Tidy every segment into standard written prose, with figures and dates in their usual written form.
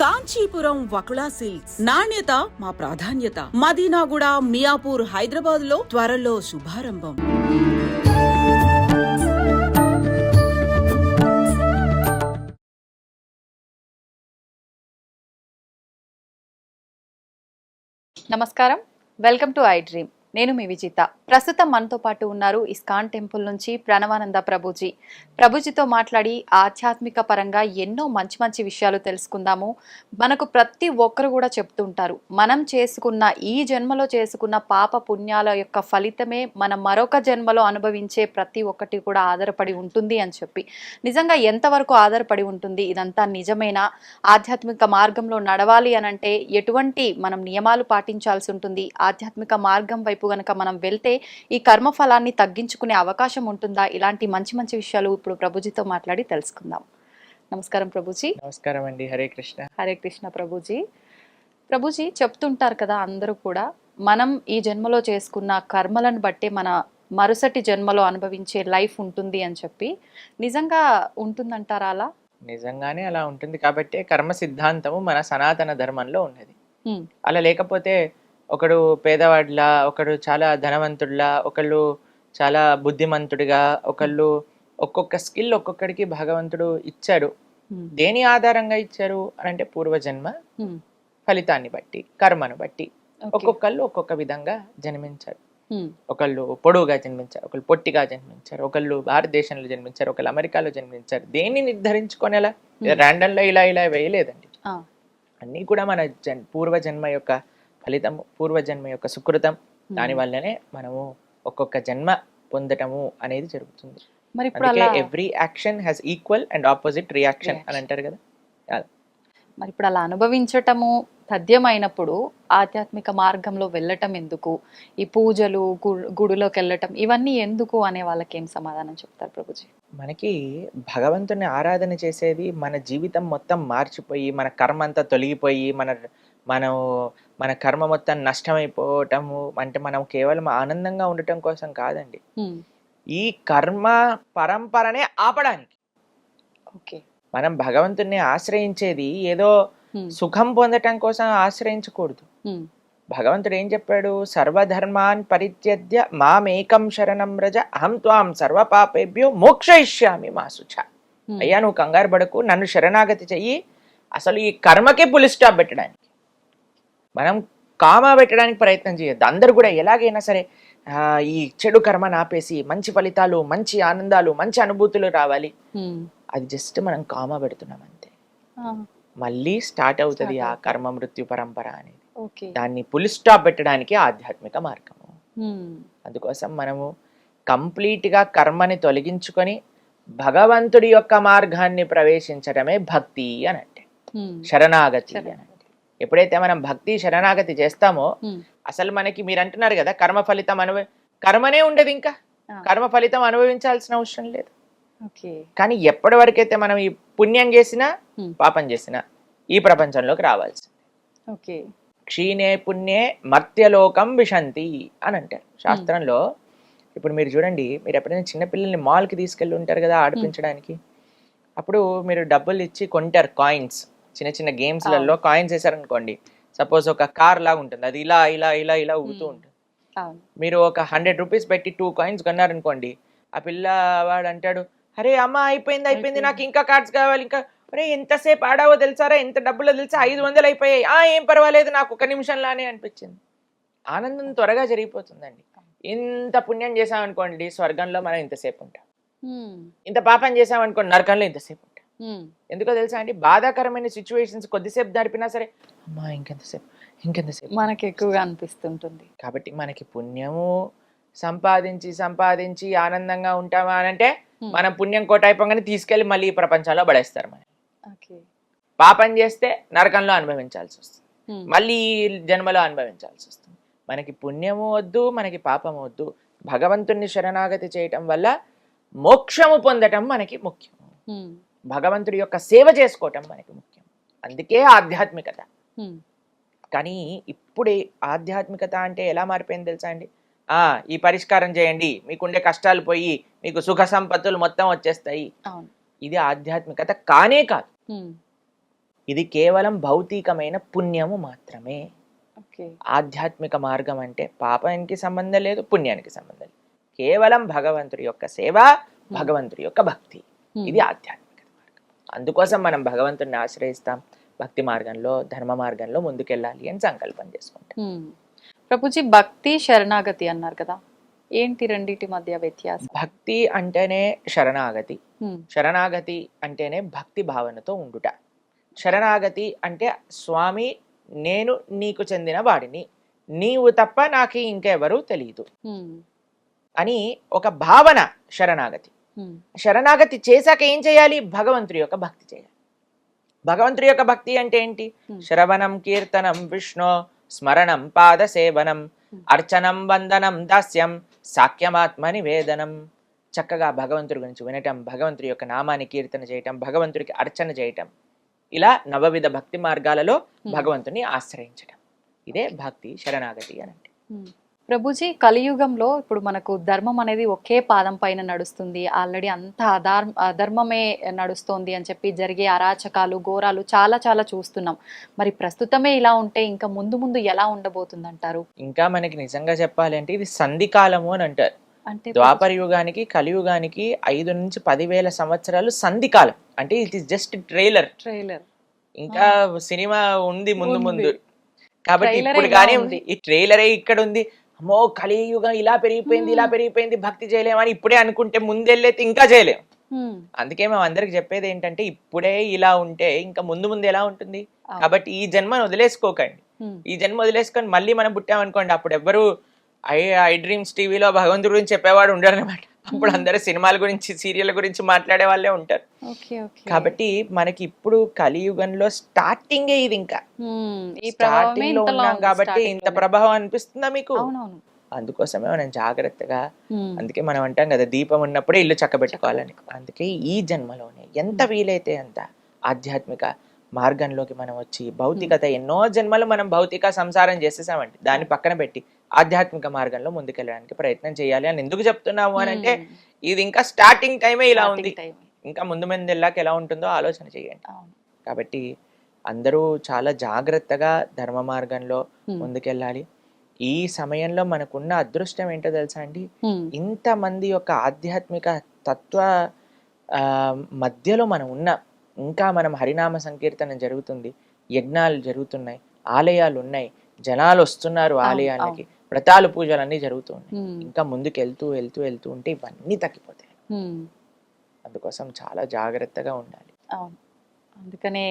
Kanchipuram Vakula silks నాణ్యత మా ప్రాధాన్యత. మదీనాగూడ, మియాపూర్, హైదరాబాద్ లో త్వరలో శుభారంభం. నమస్కారం, వెల్కమ్ టు ఐ డ్రీమ్. నేను మీ విజిత. ప్రస్తుతం మనతో పాటు ఉన్నారు ఇస్కాన్ టెంపుల్ నుంచి ప్రణవానంద ప్రభుజీ. ప్రభుజీతో మాట్లాడి ఆధ్యాత్మిక పరంగా ఎన్నో మంచి మంచి విషయాలు తెలుసుకుందాము. మనకు ప్రతి ఒక్కరు కూడా చెప్తుంటారు, మనం చేసుకున్న ఈ జన్మలో చేసుకున్న పాప పుణ్యాల యొక్క ఫలితమే మనం మరొక జన్మలో అనుభవించే ప్రతి ఒక్కటి కూడా ఆధారపడి ఉంటుంది అని చెప్పి. నిజంగా ఎంతవరకు ఆధారపడి ఉంటుంది? ఇదంతా నిజమేనా? ఆధ్యాత్మిక మార్గంలో నడవాలి అనంటే ఎటువంటి మనం నియమాలు పాటించాల్సి ఉంటుంది? ఆధ్యాత్మిక మార్గం వైపు గనక మనం వెళ్తే ఈ కర్మ ఫలాన్ని తగ్గించుకునే అవకాశం ఉంటుందా? ఇలాంటి మంచి మంచి విషయాలు ఇప్పుడు ప్రభుజీతో మాట్లాడి తెలుసుకుందాం. నమస్కారం ప్రభుజీ. నమస్కారం అండి. హరే కృష్ణ. హరే కృష్ణ ప్రభుజీ. ప్రభుజీ చెప్తుంటారు కదా, అందరూ కూడా మనం ఈ జన్మలో చేసుకున్న కర్మలను బట్టే మన మరుసటి జన్మలో అనుభవించే లైఫ్ ఉంటుంది అని చెప్పి. నిజంగా ఉంటుందంటారా అలా? నిజంగానే అలా ఉంటుంది. కాబట్టి కర్మ సిద్ధాంతము మన సనాతన ధర్మంలో ఉన్నది. అలా లేకపోతే ఒకడు పేదవాడిలా, ఒకడు చాలా ధనవంతుడిలా, ఒకళ్ళు చాలా బుద్ధిమంతుడిగా, ఒకళ్ళు ఒక్కొక్క స్కిల్ ఒక్కొక్కడికి భగవంతుడు ఇచ్చాడు. దేని ఆధారంగా ఇచ్చారు అని అంటే పూర్వజన్మ ఫలితాన్ని బట్టి, కర్మను బట్టి ఒక్కొక్కళ్ళు ఒక్కొక్క విధంగా జన్మించారు. ఒకళ్ళు పొడవుగా జన్మించారు, ఒకళ్ళు పొట్టిగా జన్మించారు, ఒకళ్ళు భారతదేశంలో జన్మించారు, ఒకళ్ళు అమెరికాలో జన్మించారు. దేన్ని నిర్ధారించుకొని అలా ర్యాండమ్లో ఇలా ఇలా వేయలేదండి. అన్నీ కూడా మన పూర్వజన్మ యొక్క ఫలితము, పూర్వజన్మ యొక్క సుకృతం. దాని వల్లనే మనము ఒక్కొక్క జన్మ పొందటము అనేది జరుగుతుంది. మరి every action has equal and opposite reaction అని అంటారు కదా. మరి ఇప్పుడు అలా అనుభవించటము తథ్యమైనప్పుడు ఆధ్యాత్మిక మార్గంలో వెళ్ళటం ఎందుకు? ఈ పూజలు, గుడిలోకి వెళ్ళటం ఇవన్నీ ఎందుకు అనే వాళ్ళకి ఏం సమాధానం చెప్తారు ప్రభుజీ? మనకి భగవంతుని ఆరాధన చేసేది మన జీవితం మొత్తం మార్చిపోయి, మన కర్మ అంతా తొలగిపోయి, మన కర్మ మొత్తం నష్టమైపోవటము అంటే మనం కేవలం ఆనందంగా ఉండటం కోసం కాదండి. ఈ కర్మ పరంపరనే ఆపడానికి. మనం భగవంతుని ఆశ్రయించేది ఏదో సుఖం పొందటం కోసం ఆశ్రయించకూడదు. భగవంతుడు ఏం చెప్పాడు? సర్వధర్మాన్ పరిత్యజ్య మామేకం శరణం వ్రజ అహం త్వాం సర్వపాపేభ్యో మోక్షయిష్యామి మా శుచ. అయ్యా, నువ్వు కంగారు పడకు, నన్ను శరణాగతి చెయ్యి. అసలు ఈ కర్మకే పులి స్టాప్ పెట్టడానికి, మనం కామా పెట్టడానికి ప్రయత్నం చేయొద్దు. అందరు కూడా ఎలాగైనా సరే ఈ చెడు కర్మను ఆపేసి మంచి ఫలితాలు, మంచి ఆనందాలు, మంచి అనుభూతులు రావాలి. అది జస్ట్ మనం కామా పెడుతున్నాం అంతే. మళ్ళీ స్టార్ట్ అవుతుంది ఆ కర్మ మృత్యు పరంపర అనేది. దాన్ని పులి స్టాప్ పెట్టడానికి ఆధ్యాత్మిక మార్గము. అందుకోసం మనము కంప్లీట్ గా కర్మని తొలగించుకొని భగవంతుడి యొక్క మార్గాన్ని ప్రవేశించడమే భక్తి అని అంటే, శరణాగతి అని అంటే. ఎప్పుడైతే మనం భక్తి శరణాగతి చేస్తామో అసలు మనకి మీరు అంటున్నారు కదా కర్మ ఫలితం కర్మనే ఉండదు, ఇంకా కర్మ ఫలితం అనుభవించాల్సిన అవసరం లేదు. కానీ ఎప్పటి వరకైతే మనం ఈ పుణ్యం చేసినా పాపం చేసినా ఈ ప్రపంచంలోకి రావాల్సింది. క్షీణే పుణ్యే మర్త్యలోకం విశంతి అని అంటారు శాస్త్రంలో. ఇప్పుడు మీరు చూడండి, మీరు ఎప్పుడైనా చిన్నపిల్లల్ని మాల్కి తీసుకెళ్ళి ఉంటారు కదా ఆడిపించడానికి. అప్పుడు మీరు డబ్బులు ఇచ్చి కొంటారు కాయిన్స్. చిన్న చిన్న గేమ్స్లలో కాయిన్స్ వేసారనుకోండి, సపోజ్ ఒక కార్ లాగా ఉంటుంది, అది ఇలా ఇలా ఇలా ఇలా ఊగుతూ ఉంటుంది. మీరు ఒక 100 రూపీస్ పెట్టి 2 కాయిన్స్ కొన్నారనుకోండి, ఆ పిల్లవాడు అంటాడు, అరే అమ్మ అయిపోయింది, నాకు ఇంకా కార్డ్స్ కావాలి, ఇంకా అరే ఎంతసేపు ఆడావో తెలుసారా, ఎంత డబ్బులో తెలుసా, 500 అయిపోయాయి, ఏం పర్వాలేదు, నాకు 1 నిమిషంలానే అనిపించింది. ఆనందం త్వరగా జరిగిపోతుందండి. ఇంత పుణ్యం చేసామనుకోండి స్వర్గంలో మనం ఇంతసేపు ఉంటాం, ఇంత పాపం చేసామనుకోండి నరకంలో ఇంతసేపు ఉంటాం. ఎందుకో తెలుసా అండి, బాధాకరమైన సిచ్యువేషన్స్ కొద్దిసేపు జరిపినా సరే అమ్మా ఇంకెంతసేపు మనకి ఎక్కువగా అనిపిస్తుంటుంది. కాబట్టి మనకి పుణ్యము సంపాదించి ఆనందంగా ఉంటామా అనంటే మనం పుణ్యం కోట అయిపోగానే తీసుకెళ్లి మళ్ళీ ఈ ప్రపంచంలో పడేస్తారు. మనం పాపం చేస్తే నరకంలో అనుభవించాల్సి వస్తుంది, మళ్ళీ జన్మలో అనుభవించాల్సి వస్తుంది. మనకి పుణ్యము వద్దు, మనకి పాపము వద్దు. భగవంతుణ్ణి శరణాగతి చేయటం వల్ల మోక్షము పొందటం మనకి ముఖ్యం. భగవంతుడి యొక్క సేవ చేసుకోవటం మనకి ముఖ్యం. అందుకే ఆధ్యాత్మికత. కానీ ఇప్పుడు ఆధ్యాత్మికత అంటే ఎలా మారిపోయింది తెలుసా అండి? ఈ పరిష్కారం చేయండి, మీకుండే కష్టాలు పోయి మీకు సుఖ సంపత్తులు మొత్తం వచ్చేస్తాయి. ఇది ఆధ్యాత్మికత కానే కాదు. ఇది కేవలం భౌతికమైన పుణ్యము మాత్రమే. ఓకే. ఆధ్యాత్మిక మార్గం అంటే పాపానికి సంబంధం లేదు, పుణ్యానికి సంబంధం లేదు. కేవలం భగవంతుడి యొక్క సేవ, భగవంతుడి యొక్క భక్తి, ఇది ఆధ్యాత్మిక మార్గం. అందుకోసం మనం భగవంతుడిని ఆశ్రయిస్తాం, భక్తి మార్గంలో, ధర్మ మార్గంలో ముందుకెళ్ళాలి అని సంకల్పం చేసుకుంటాం. ప్రభుజీ, భక్తి శరణాగతి అన్నారు కదా, ఏంటి రెండిటి మధ్య వ్యత్యాసం? భక్తి అంటేనే శరణాగతి, శరణాగతి అంటేనే భక్తి భావనతో ఉండుట. శరణాగతి అంటే స్వామి నేను నీకు చెందిన వాడిని, నీవు తప్ప నాకు ఇంకెవరూ తెలియదు అని ఒక భావన శరణాగతి. శరణాగతి చేశాక ఏం చేయాలి? భగవంతుడి యొక్క భక్తి చేయాలి. భగవంతుడి యొక్క భక్తి అంటే ఏంటి? శ్రవణం కీర్తనం విష్ణు స్మరణం పాద సేవనం అర్చనం వందనం దాస్యం సాఖ్యమాత్మ నివేదనం. చక్కగా భగవంతుడి గురించి వినటం, భగవంతుడి యొక్క నామాన్ని కీర్తన చేయటం, భగవంతుడికి అర్చన చేయటం, ఇలా నవవిధ భక్తి మార్గాలలో భగవంతుని ఆశ్రయించటం, ఇదే భక్తి శరణాగతి అని అంటే. ప్రభుజీ, కలియుగంలో ఇప్పుడు మనకు ధర్మం అనేది ఒకే పాదం పైన నడుస్తుంది, ఆల్రెడీ అంత అధర్మమే నడుస్తోంది అని చెప్పి జరిగే అరాచకాలు, ఘోరాలు చాలా చాలా చూస్తున్నాం. మరి ప్రస్తుతమే ఇలా ఉంటే ఇంకా ముందు ముందు ఎలా ఉండబోతుంది అంటారు? ఇంకా మనకి నిజంగా చెప్పాలి అంటే ఇది సంధికాలము అని అంటారు. అంటే ద్వాపర యుగానికి కలియుగానికి 5 నుంచి 10,000 సంవత్సరాలు సంధికాలం. అంటే ఇట్ ఈస్ జస్ట్ ట్రైలర్. ఇంకా సినిమా ఉంది ముందు ముందు. కాబట్టి ఇప్పుడు కానీ ఈ ట్రైలరే ఇక్కడ ఉంది. అమ్మో కలియుగం ఇలా పెరిగిపోయింది, ఇలా పెరిగిపోయింది, భక్తి చేయలేమని ఇప్పుడే అనుకుంటే ముందెళ్ళైతే ఇంకా చేయలేము. అందుకే మేము అందరికి చెప్పేది ఏంటంటే ఇప్పుడే ఇలా ఉంటే ఇంకా ముందు ముందు ఎలా ఉంటుంది. కాబట్టి ఈ జన్మను వదిలేసుకోకండి. ఈ జన్మ వదిలేసుకొని మళ్ళీ మనం పుట్టామనుకోండి, అప్పుడు ఎవ్వరు ఐ డ్రీమ్స్ టీవీలో భగవంతుడి గురించి చెప్పేవాడు ఉండరు అనమాట. అప్పుడు అందరూ సినిమాల గురించి, సీరియల్ గురించి మాట్లాడే వాళ్ళే ఉంటారు. కాబట్టి మనకి ఇప్పుడు కలియుగంలో స్టార్టింగే ఇది. ఇంకా స్టార్టింగ్ లో ఉన్నాం కాబట్టి ఇంత ప్రభావం అనిపిస్తుందా మీకు? అందుకోసమే మనం జాగ్రత్తగా, అందుకే మనం అంటాం కదా దీపం ఉన్నప్పుడే ఇల్లు చక్కబెట్టుకోవాలని. అందుకే ఈ జన్మలోనే ఎంత వీలైతే అంత ఆధ్యాత్మిక మార్గంలోకి మనం వచ్చి, భౌతికత ఎన్నో జన్మలు మనం భౌతిక సంసారం చేసేసామండి, దాన్ని పక్కన పెట్టి ఆధ్యాత్మిక మార్గంలో ముందుకెళ్ళడానికి ప్రయత్నం చేయాలి అని ఎందుకు చెప్తున్నాము అని అంటే ఇది ఇంకా స్టార్టింగ్ టైమే ఇలా ఉంది. ఇంకా ముందు ముందు వెళ్ళాక ఎలా ఉంటుందో ఆలోచన చేయండి. కాబట్టి అందరూ చాలా జాగ్రత్తగా ధర్మ మార్గంలో ముందుకెళ్ళాలి. ఈ సమయంలో మనకున్న అదృష్టం ఏంటో తెలుసా అండి? ఇంతమంది యొక్క ఆధ్యాత్మిక తత్వ మధ్యలో మనం ఉన్నాం. ఇంకా మనం హరినామ సంకీర్తన జరుగుతుంది, యజ్ఞాలు జరుగుతున్నాయి, ఆలయాలు ఉన్నాయి, జనాలు వస్తున్నారు ఆలయాలకి, వ్రతాలు పూజలు అన్నీ జరుగుతూ ఉన్నాయి. ఇంకా ముందుకు వెళ్తూ వెళ్తూ వెళ్తూ ఉంటే ఇవన్నీ తగ్గిపోతాయి. అందుకోసం చాలా జాగ్రత్తగా ఉండాలి. అందుకనే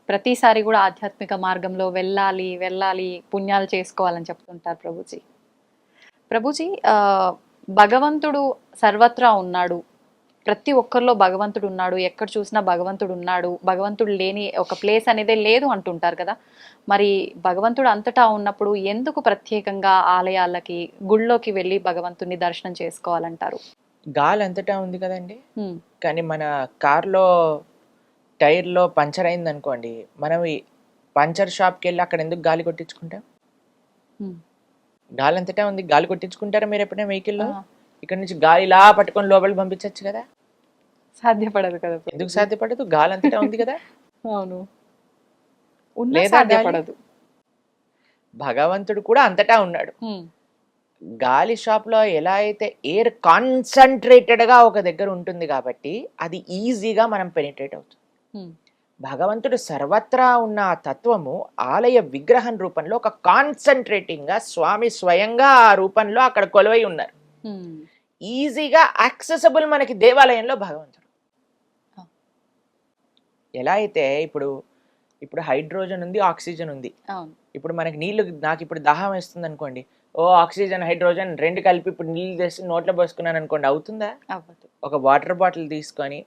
ప్రతిసారి కూడా ఆధ్యాత్మిక మార్గంలో వెళ్ళాలి వెళ్ళాలి, పుణ్యాలు చేసుకోవాలని చెప్తుంటారు ప్రభుజీ. ప్రభుజీ, భగవంతుడు సర్వత్రా ఉన్నాడు, ప్రతి ఒక్కరిలో భగవంతుడు ఉన్నాడు, ఎక్కడ చూసినా భగవంతుడు ఉన్నాడు, భగవంతుడు లేని ఒక ప్లేస్ అనేదే లేదు అంటుంటారు కదా. మరి భగవంతుడు అంతటా ఉన్నప్పుడు ఎందుకు ప్రత్యేకంగా ఆలయాలకి, గుళ్ళోకి వెళ్ళి భగవంతుని దర్శనం చేసుకోవాలంటారు? గాలి అంతటా ఉంది కదండి. కానీ మన కార్లో టైర్లో పంచర్ అయింది అనుకోండి, మనం ఈ పంచర్ షాప్కి వెళ్ళి అక్కడ ఎందుకు గాలి కొట్టించుకుంటాం? గాలి అంతటా ఉంది, గాలి కొట్టించుకుంటారా మీరు ఎప్పుడైనా వెహికల్లో? ఇక్కడ నుంచి గాలి ఇలా పట్టుకొని లోపలికి పంపించచ్చు కదా. సాధ్యపడదు కదా. ఎందుకు సాధ్యపడదు? గాలి అంతటా ఉంది కదా. అవును, సాధ్యపడదు. భగవంతుడు కూడా అంతటా ఉన్నాడు. గాలి షాప్ లో ఎలా అయితే ఎయిర్ కాన్సన్ట్రేటెడ్ గా ఒక దగ్గర ఉంటుంది కాబట్టి అది ఈజీగా మనం పెనిట్రేట్ అవుతుంది. భగవంతుడు సర్వత్రా ఉన్న ఆ తత్వము ఆలయ విగ్రహం రూపంలో ఒక కాన్సన్ట్రేటింగ్ గా స్వామి స్వయంగా ఆ రూపంలో అక్కడ కొలువై ఉన్నారు. ఈజీగా యాక్సెసబుల్ మనకి దేవాలయంలో భగవంతుడు. ఎలా అయితే ఇప్పుడు హైడ్రోజన్ ఉంది, ఆక్సిజన్ ఉంది. ఇప్పుడు మనకి నీళ్లు, నాకు ఇప్పుడు దాహం వేస్తుంది అనుకోండి, ఆక్సిజన్ హైడ్రోజన్ రెండు కలిపి ఇప్పుడు నీళ్ళు తెచ్చి నోట్లో పోసుకున్నాను అనుకోండి, అవుతుందా? ఒక వాటర్ బాటిల్ తీసుకొని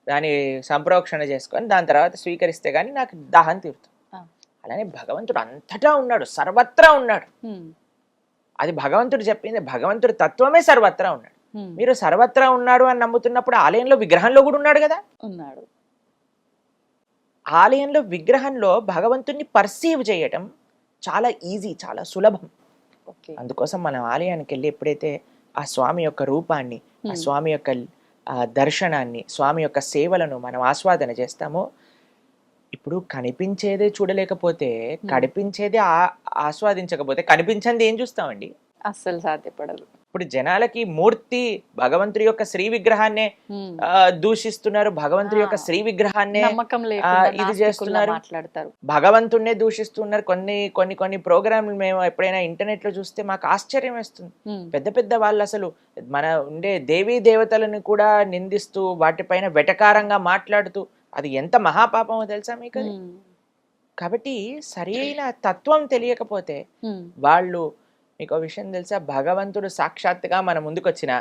దాన్ని సంప్రోక్షణ చేసుకొని దాని తర్వాత స్వీకరిస్తే గానీ నాకు దాహం తీరుతుంది. అలానే భగవంతుడు అంతటా ఉన్నాడు, సర్వత్రా ఉన్నాడు. అది భగవంతుడు చెప్పింది, భగవంతుడి తత్వమే సర్వత్రా ఉన్నాడు. మీరు సర్వత్రా ఉన్నాడు అని నమ్ముతున్నప్పుడు ఆలయంలో విగ్రహంలో కూడా ఉన్నాడు కదా. ఉన్నాడు. ఆలయంలో విగ్రహంలో భగవంతుడిని పర్సీవ్ చేయటం చాలా ఈజీ, చాలా సులభం. అందుకోసం మనం ఆలయానికి వెళ్ళి ఎప్పుడైతే ఆ స్వామి యొక్క రూపాన్ని, ఆ స్వామి యొక్క దర్శనాన్ని, స్వామి యొక్క సేవలను మనం ఆస్వాదన చేస్తామో, ఇప్పుడు కనిపించేదే చూడలేకపోతే, కనిపించేదే ఆస్వాదించకపోతే కనిపించింది ఏం చూస్తామండి? అస్సలు సాధ్యపడదు. ఇప్పుడు జనాలకి మూర్తి భగవంతుడి యొక్క శ్రీ విగ్రహాన్నే దూషిస్తున్నారు, భగవంతుడి యొక్క శ్రీ విగ్రహాన్నే నమ్మకం లేకుండా ఇది నాస్తికుల్లా చేస్తున్నారు, మాట్లాడతారు. భగవంతుడినే దూషిస్తున్నారు. కొన్ని ప్రోగ్రాంలు మేము ఎప్పుడైనా ఇంటర్నెట్ లో చూస్తే మాకు ఆశ్చర్యం వేస్తుంది. పెద్ద పెద్ద వాళ్ళు అసలు మన ఉండే దేవీ దేవతలను కూడా నిందిస్తూ వాటిపైన వెటకారంగా మాట్లాడుతూ, అది ఎంత మహాపాపమో తెలుసా మీకు అది? కాబట్టి సరైన తత్వం తెలియకపోతే వాళ్ళు, మీకు విషయం తెలుసా, భగవంతుడు సాక్షాత్తుగా మన ముందుకు వచ్చిన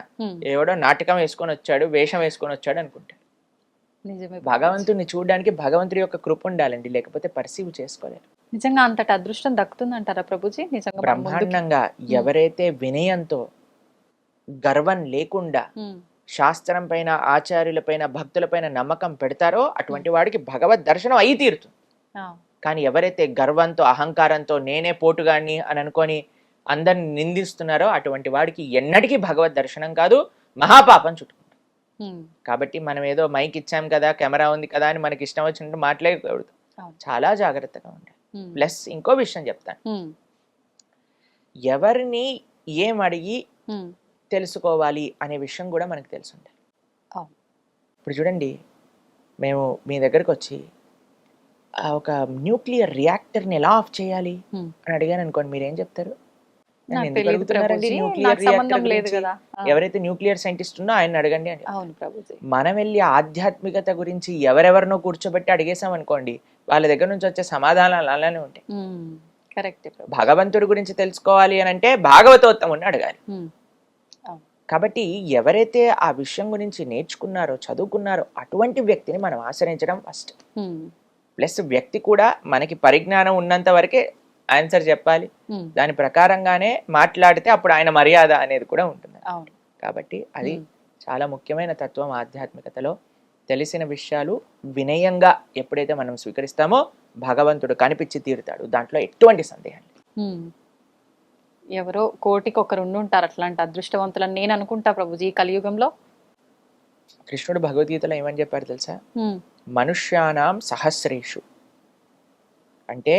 ఎవడో నాటకం వేసుకొని వచ్చాడు, వేషం వేసుకొని వచ్చాడు అనుకుంటాడు. భగవంతుడిని చూడడానికి భగవంతుడి యొక్క కృప ఉండాలండి, లేకపోతే పర్సీవ్ చేసుకోలేరు. నిజంగా అంతటి అదృష్టం దక్కుతుందంటారా ప్రభుజీ? నిజంగా బ్రహ్మాండంగా ఎవరైతే వినయంతో, గర్వం లేకుండా శాస్త్రం పైన, ఆచార్యుల పైన, భక్తుల పైన నమ్మకం పెడతారో అటువంటి వాడికి భగవద్ దర్శనం అయి తీరుతుంది. కానీ ఎవరైతే గర్వంతో, అహంకారంతో, నేనే పోటుగాన్ని అని అనుకొని అందరిని నిందిస్తున్నారో అటువంటి వాడికి ఎన్నటికీ భగవద్ దర్శనం కాదు, మహాపాపం చుట్టుకుంటాం. కాబట్టి మనం ఏదో మైక్ ఇచ్చాం కదా, కెమెరా ఉంది కదా అని మనకి ఇష్టం వచ్చినట్టు మాట్లాడకూడదు, చాలా జాగ్రత్తగా ఉండాలి. ప్లస్ ఇంకో విషయం చెప్తాను, ఎవరిని ఏం అడిగి తెలుసుకోవాలి అనే విషయం కూడా మనకు తెలిసి ఉండాలి. ఇప్పుడు చూడండి, మేము మీ దగ్గరకు వచ్చి ఒక న్యూక్లియర్ రియాక్టర్ని ఎలా ఆఫ్ చేయాలి అని అడిగాను అనుకోండి, మీరేం చెప్తారు? ఎవరైతే న్యూక్లియర్ సైంటిస్ట్ ఉన్నో ఆయన అడగండి అని. మనం వెళ్ళి ఆధ్యాత్మికత గురించి ఎవరెవరినో కూర్చోబెట్టి అడిగేసాం అనుకోండి, వాళ్ళ దగ్గర నుంచి వచ్చే సమాధానాలు అలానే ఉంటాయి. భగవంతుడి గురించి తెలుసుకోవాలి అని అంటే భాగవతోత్తముని అడగాలి. కాబట్టి ఎవరైతే ఆ విషయం గురించి నేర్చుకున్నారో, చదువుకున్నారో అటువంటి వ్యక్తిని మనం ఆశ్రయించడం ఫస్ట్. ప్లస్ వ్యక్తి కూడా మనకి పరిజ్ఞానం ఉన్నంత వరకే ఆన్సర్ చెప్పాలి, దాని ప్రకారంగానే మాట్లాడితే అప్పుడు ఆయన మర్యాద అనేది కూడా ఉంటుంది. కాబట్టి అది చాలా ముఖ్యమైన తత్వం ఆధ్యాత్మికతలో. తెలిసిన విషయాలు వినయంగా ఎప్పుడైతే మనం స్వీకరిస్తామో భగవంతుడు కనిపించి తీరుతాడు, దాంట్లో ఎటువంటి సందేహం లేదు. ఎవరో కోటికి ఒకరు ఉండుంటారు అట్లాంటి అదృష్టవంతులని నేను అనుకుంటా ప్రభుజీ ఈ కలియుగంలో. కృష్ణుడు భగవద్గీతలో ఏమని చెప్పారు తెలుసా? మనుష్యానాం సహస్రేషు, అంటే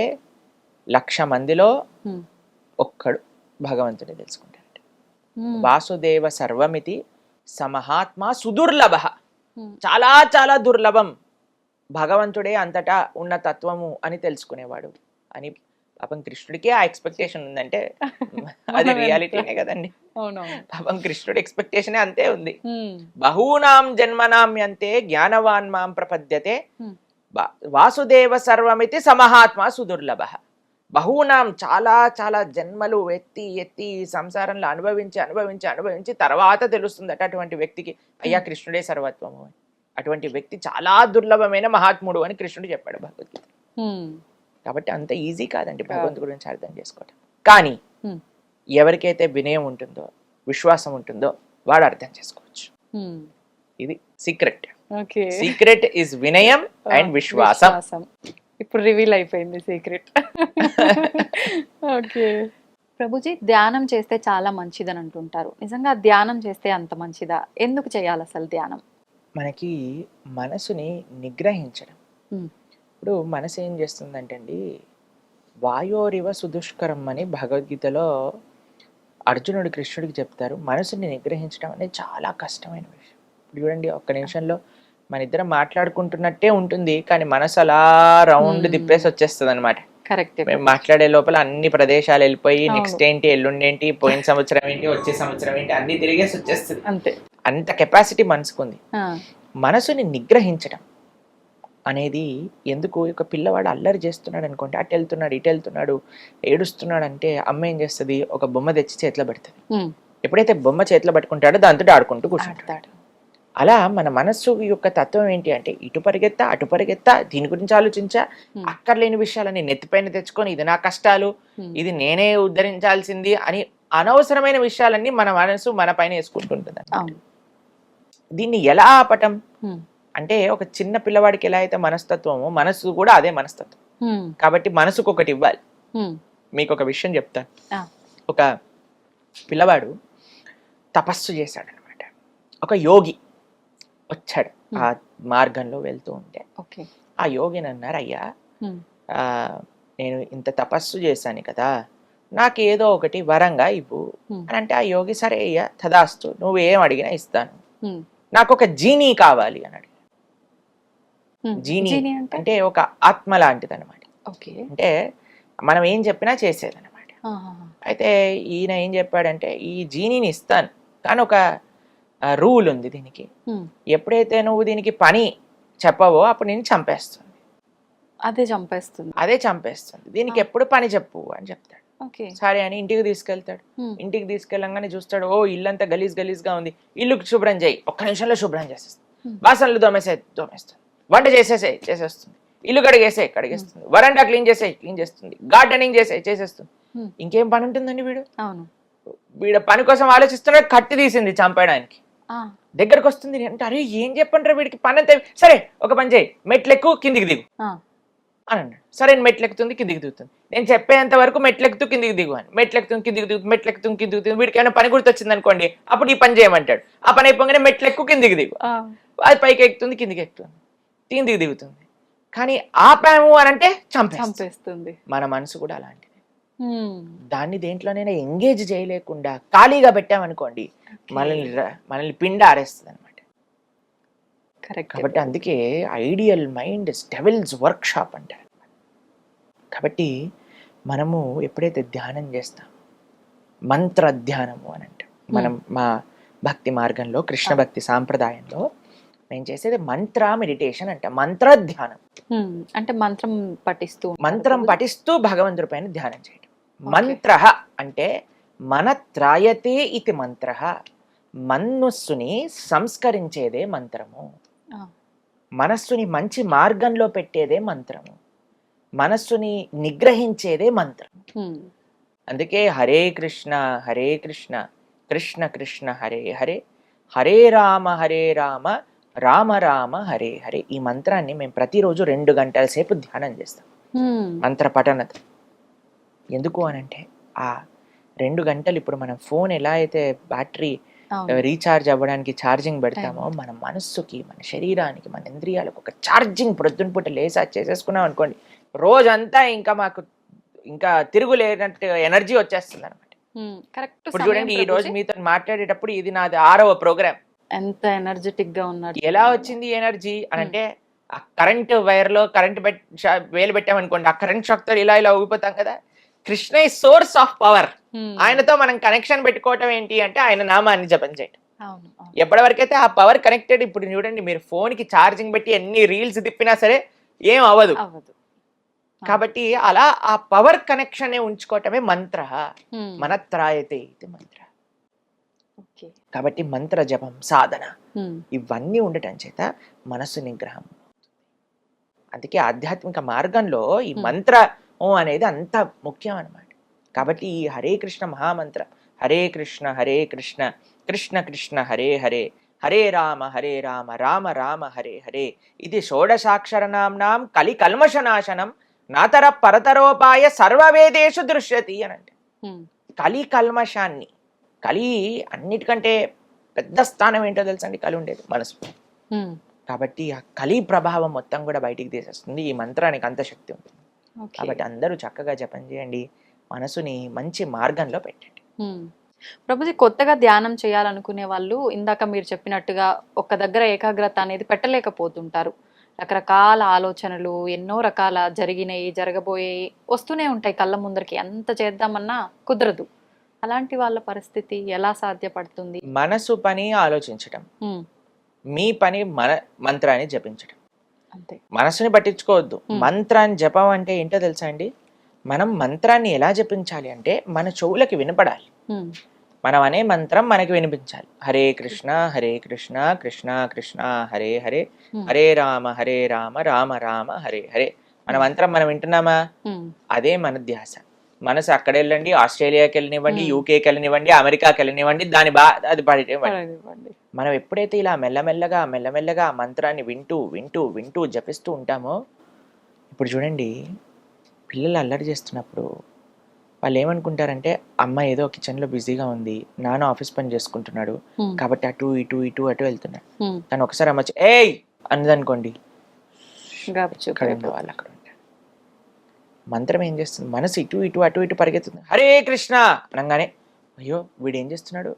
1,00,000 మందిలో ఒక్కడు భగవంతుని తెలుసుకుంటాడు. వాసుదేవ సర్వమితి సమహాత్మ సుదుర్లభ, చాలా చాలా దుర్లభం భగవంతుడే అంతటా ఉన్న తత్వము అని తెలుసుకునేవాడు అని. పాపం కృష్ణుడికి ఆ ఎక్స్పెక్టేషన్ ఉందంటే అది రియాలిటీనే కదండి. పాపం కృష్ణుడి ఎక్స్పెక్టేషన్ అంతే ఉంది. బహూనాం జన్మనామ్యంతే జ్ఞానవాన్ మాం ప్రపద్యతే వాసుదేవ సర్వమితి సమహాత్మ సుదుర్లభ. బహూనాం చాలా చాలా జన్మలు ఎత్తి ఎత్తి సంసారంలో అనుభవించి తర్వాత తెలుస్తుందట అటువంటి వ్యక్తికి, అయ్యా కృష్ణుడే సర్వత్వము. అటువంటి వ్యక్తి చాలా దుర్లభమైన మహాత్ముడు అని కృష్ణుడు చెప్పాడు భగవద్గీత. కాబట్టి అంత ఈజీ కాదండి భగవంతుడి గురించి అర్థం చేసుకోవటం. కానీ ఎవరికైతే వినయం ఉంటుందో, విశ్వాసం ఉంటుందో వాడు అర్థం చేసుకోవచ్చు. ఇది సీక్రెట్. సీక్రెట్ ఇస్ వినయం అండ్ విశ్వాసం. ఇప్పుడు రివీల్ అయిపోయింది సీక్రెట్. ఓకే ప్రభుజీ, ధ్యానం చేస్తే చాలా మంచిదని అంటుంటారు. నిజంగా ధ్యానం చేస్తే అంత మంచిదా? ఎందుకు చేయాలి అసలు ధ్యానం? మనకి మనసుని నిగ్రహించడం. ఇప్పుడు మనసు ఏం చేస్తుందంటే అండి, వాయోరివ సుదుష్కరం అని భగవద్గీతలో అర్జునుడు కృష్ణుడికి చెప్తారు. మనసుని నిగ్రహించడం అనేది చాలా కష్టమైన విషయం. ఇప్పుడు చూడండి, ఒక్క నిమిషంలో మన ఇద్దరం మాట్లాడుకుంటున్నట్టే ఉంటుంది, కానీ మనసు అలా రౌండ్ తిప్పేసి వచ్చేస్తుంది అనమాట. మేము మాట్లాడే లోపల అన్ని ప్రదేశాలు వెళ్ళిపోయి నెక్స్ట్ ఏంటి, ఎల్లుండి ఏంటి, పోయిన సంవత్సరం ఏంటి, వచ్చే సంవత్సరం ఏంటి అన్ని తిరిగేసి వచ్చేస్తుంది. అంతే, అంత కెపాసిటీ మనసుకుంది. మనసుని నిగ్రహించడం అనేది ఎందుకు? ఒక పిల్లవాడు అల్లరి చేస్తున్నాడు అనుకోండి, అటు వెళ్తున్నాడు ఇటు వెళ్తున్నాడు ఏడుస్తున్నాడు అంటే అమ్మ ఏం చేస్తుంది, ఒక బొమ్మ తెచ్చి చేతిలో పెడుతుంది. ఎప్పుడైతే బొమ్మ చేతిలో పట్టుకుంటాడో దాంతో ఆడుకుంటూ కూర్చుంటాడు. అలా మన మనస్సు యొక్క తత్వం ఏంటి అంటే, ఇటు పరిగెత్తా అటు పరిగెత్తా, దీని గురించి ఆలోచించా, అక్కర్లేని విషయాలని నెత్తిపైన తెచ్చుకొని ఇది నా కష్టాలు, ఇది నేనే ఉద్ధరించాల్సింది అని అనవసరమైన విషయాలన్నీ మన మనసు మన పైన వేసుకుంటుంటుంది. దీన్ని ఎలా ఆపటం అంటే, ఒక చిన్న పిల్లవాడికి ఎలా అయితే మనస్తత్వమో మనసు కూడా అదే మనస్తత్వం. కాబట్టి మనసుకు ఒకటి ఇవ్వాలి. మీకు ఒక విషయం చెప్తాను. ఒక పిల్లవాడు తపస్సు చేశాడు అనమాట. ఒక యోగి వచ్చాడు ఆ మార్గంలో వెళ్తూ ఉంటే, ఆ యోగిని అన్నారు, అయ్యా ఉమ్, నేను ఇంత తపస్సు చేశాను కదా, నాకు ఏదో ఒకటి వరంగా ఇవ్వు ఉమ్, అని అంటే, ఆ యోగి సరే అయ్యా తదాస్తు, నువ్వు ఏం అడిగినా ఇస్తాను, ఉమ్, నాకు ఒక జీనీ కావాలి అని అడిగాడు. ఉమ్. జీనీ జీని అంటే అంటే ఒక ఆత్మ లాంటిది అనమాట. ఓకే. అంటే మనం ఏం చెప్పినా చేసేదనమాట. ఆహాహా. అయితే ఈయన ఏం చెప్పాడంటే, ఈ జీనీని ఇస్తాను కానీ ఒక రూల్ ఉంది దీనికి, ఉమ్, ఎప్పుడైతే నువ్వు దీనికి పని చెప్పవో అప్పుడు నేను చంపేస్తుంది, అదే చంపేస్తుంది. అదే చంపేస్తుంది, దీనికి ఎప్పుడు పని చెప్పు అని చెప్తాడు. ఓకే. సరే అని ఇంటికి తీసుకెళ్తాడు. ఉమ్, ఇంటికి తీసుకెళ్ళంగానే చూస్తాడు, ఓ ఇల్లంతా గలీజ్ గలీజ్గా ఉంది, ఇల్లు శుభ్రం చేయి, ఒక్క నిమిషంలో శుభ్రం చేసేస్తుంది, బాసనలు దోమేస్తుంది, వంట చేసేస్తుంది, ఇల్లు కడిగేస్తుంది, వరండా క్లీన్ చేస్తుంది, గార్డెనింగ్ చేసేస్తుంది. ఇంకేం పని ఉంటుందండి వీడు? అవును. వీడు పని కోసం ఆలోచిస్తున్నాడు, కత్తి తీసింది చంపేయడానికి ఆ, దగ్గరకు వస్తుంది అంటే, అరే ఏం చెప్పంటారా వీడికి పని అంతే, సరే ఒక పని చేయి, మెట్లెక్కు కిందికి దిగు ఆ, అని అన్నాడు. సరే మెట్లెక్కుతుంది కిందికి దిగుతుంది, నేను చెప్పేంత వరకు మెట్లెక్కుతూ కిందికి దిగు అని, మెట్లెక్కుతుంది కిందికి దిగుతుంది, వీడికి ఏమైనా పని గుర్తొచ్చింది అనుకోండి, అప్పుడు ఈ పని చేయమంటాడు, ఆ పని అయిపోగానే మెట్లెక్కు కిందికి దిగు, ఆ, అది పైకి ఎక్కుతుంది కిందికి ఎక్కుతుంది, కిందికి దిగుతుంది, కానీ ఆపాము అని అంటే చంపేస్తుంది. మన మనసు కూడా అలాంటిది. ఉమ్, దాన్ని దేంట్లోనైనా ఎంగేజ్ చేయలేకుండా ఖాళీగా పెట్టామనుకోండి, మనల్ని పిండి ఆరేస్తుంది అనమాట. కరెక్ట్. కాబట్టి అందుకే ideal mind devil's workshop అంటారు. కాబట్టి మనము ఎప్పుడైతే ధ్యానం చేస్తాం, మంత్ర ధ్యానము అని అంటాం. మనం మా భక్తి మార్గంలో, కృష్ణ భక్తి సాంప్రదాయంలో మేము చేసేది మంత్ర మెడిటేషన్ అంట, మంత్ర ధ్యానం. అంటే మంత్రం పఠిస్తూ భగవంతుడి పైన ధ్యానం చేయడం. మంత్ర అంటే మన త్రాయతే ఇది మంత్ర, మనస్సుని సంస్కరించేదే మంత్రము, మనస్సుని మంచి మార్గంలో పెట్టేదే మంత్రము, మనస్సుని నిగ్రహించేదే మంత్రం. అందుకే హరే కృష్ణ కృష్ణ కృష్ణ హరే హరే, హరే రామ రామ రామ హరే హరే. ఈ మంత్రాన్ని మేము ప్రతిరోజు 2 గంటల సేపు ధ్యానం చేస్తాం, మంత్ర పఠనత. ఎందుకు అనంటే ఆ 2 గంటలు ఇప్పుడు మనం ఫోన్ ఎలా అయితే బ్యాటరీ రీఛార్జ్ అవ్వడానికి ఛార్జింగ్ పెడతామో, మన మనస్సుకి, మన శరీరానికి, మన ఇంద్రియాలకు ఒక ఛార్జింగ్ ప్రొద్దున పూట లేసా చేసేసుకున్నాం అనుకోండి, రోజంతా ఇంకా మాకు ఇంకా తిరుగులేనట్టు ఎనర్జీ వచ్చేస్తుంది అనమాట. ఇప్పుడు చూడండి, ఈ రోజు మీతో మాట్లాడేటప్పుడు ఇది నాది 6వ ప్రోగ్రామ్. ఎంత ఎనర్జెటిక్ గా ఉన్నారు. ఎలా వచ్చింది ఎనర్జీ అని అంటే, ఆ కరెంట్ వైర్ లో కరెంట్ వేలు పెట్టామనుకోండి, ఆ కరెంట్ షాక్ తో ఇలా ఊగిపోతాం కదా. కృష్ణ ఈ సోర్స్ ఆఫ్ పవర్. ఆయనతో మనం కనెక్షన్ పెట్టుకోవటం ఏంటి అంటే ఆయన నామాన్ని జపం చేయటం. ఎప్పటివరకైతే ఆ పవర్ కనెక్టెడ్, ఇప్పుడు చూడండి మీరు ఫోన్ కి ఛార్జింగ్ పెట్టి ఎన్ని రీల్స్ తిప్పినా సరే ఏం అవ్వదు. కాబట్టి అలా ఆ పవర్ కనెక్షన్ ఉంచుకోవటమే మంత్ర. మనత్రాయతే ఇది మంత్ర. కాబట్టి మంత్ర జపం, సాధన ఇవన్నీ ఉండటం చేత మనస్సు నిగ్రహం. అందుకే ఆధ్యాత్మిక మార్గంలో ఈ మంత్ర అనేది అంత ముఖ్యం అన్నమాట. కాబట్టి ఈ హరే కృష్ణ మహామంత్రం, హరే కృష్ణ కృష్ణ కృష్ణ హరే హరే, హరే రామ రామ రామ హరే హరే, ఇది షోడశాక్షరనామ్నాం కలి కల్మషనాశనం నాతర పరతరోపాయ సర్వవేదేషు దృశ్యతి అని అంటే, కలి కల్మషాన్ని, కలి అన్నిటికంటే పెద్ద స్థానం ఏంటో తెలుసండి, కలి ఉండేది మనసు. కాబట్టి ఆ కలి ప్రభావం మొత్తం కూడా బయటికి తీసేస్తుంది. ఈ మంత్రానికి అంత శక్తి ఉంటుంది. కాబట్టి అందరూ చక్కగా జపం చేయండి, మనసుని మంచి మార్గంలో పెట్టండి. ప్రభుజీ, కొత్తగా ధ్యానం చేయాలనుకునే వాళ్ళు ఇందాక మీరు చెప్పినట్టుగా ఒక్క దగ్గర ఏకాగ్రత అనేది పెట్టలేకపోతుంటారు. రకరకాల ఆలోచనలు, ఎన్నో రకాల జరిగినాయి, జరగబోయేవి వస్తూనే ఉంటాయి కళ్ళ ముందరికి, ఎంత చేద్దామన్నా కుదరదు. అలాంటి వాళ్ళ పరిస్థితి ఎలా సాధ్యపడుతుంది? మనసు పని ఆలోచించటం, మీ పని మంత్రాన్ని జపించడం. అంతే, మనసుని పట్టించుకోవద్దు. మంత్రాన్ని జపం అంటే ఏంటో తెలుసా అండి? మనం మంత్రాన్ని ఎలా జపించాలి అంటే మన చెవులకి వినపడాలి. మనం అనే మంత్రం మనకి వినిపించాలి. హరే కృష్ణ కృష్ణ కృష్ణ హరే హరే, హరే రామ రామ రామ హరే హరే. మన మంత్రం మనం వింటున్నామా? అదే మన ధ్యాస. మనసు అక్కడ వెళ్ళండి, ఆస్ట్రేలియాకి వెళ్ళనివ్వండి, యూకేకి వెళ్ళనివ్వండి, అమెరికాకి వెళ్ళనివ్వండి, అది పడివ్వండి. మనం ఎప్పుడైతే ఇలా మెల్లమెల్లగా మంత్రాన్ని వింటూ జపిస్తూ ఉంటామో, ఇప్పుడు చూడండి, పిల్లలు అల్లరి చేస్తున్నప్పుడు వాళ్ళు ఏమనుకుంటారంటే, అమ్మ ఏదో కిచెన్లో బిజీగా ఉంది, నాన్న ఆఫీస్ పని చేసుకుంటున్నాడు కాబట్టి అటు ఇటు వెళ్తున్నాడు. తను ఒకసారి అమ్మ ఏయ్ అన్నదనుకోండి, గప్చుప్ ఇక్కడ ఉన్న వాళ్ళు అక్కడ ఉంటారు. మంత్రం ఏం చేస్తుంది, మనసు ఇటు ఇటు అటు ఇటు పరిగెత్తుంది. హరే కృష్ణ అనగానే అయ్యో వీడు ఏం చేస్తున్నాడు,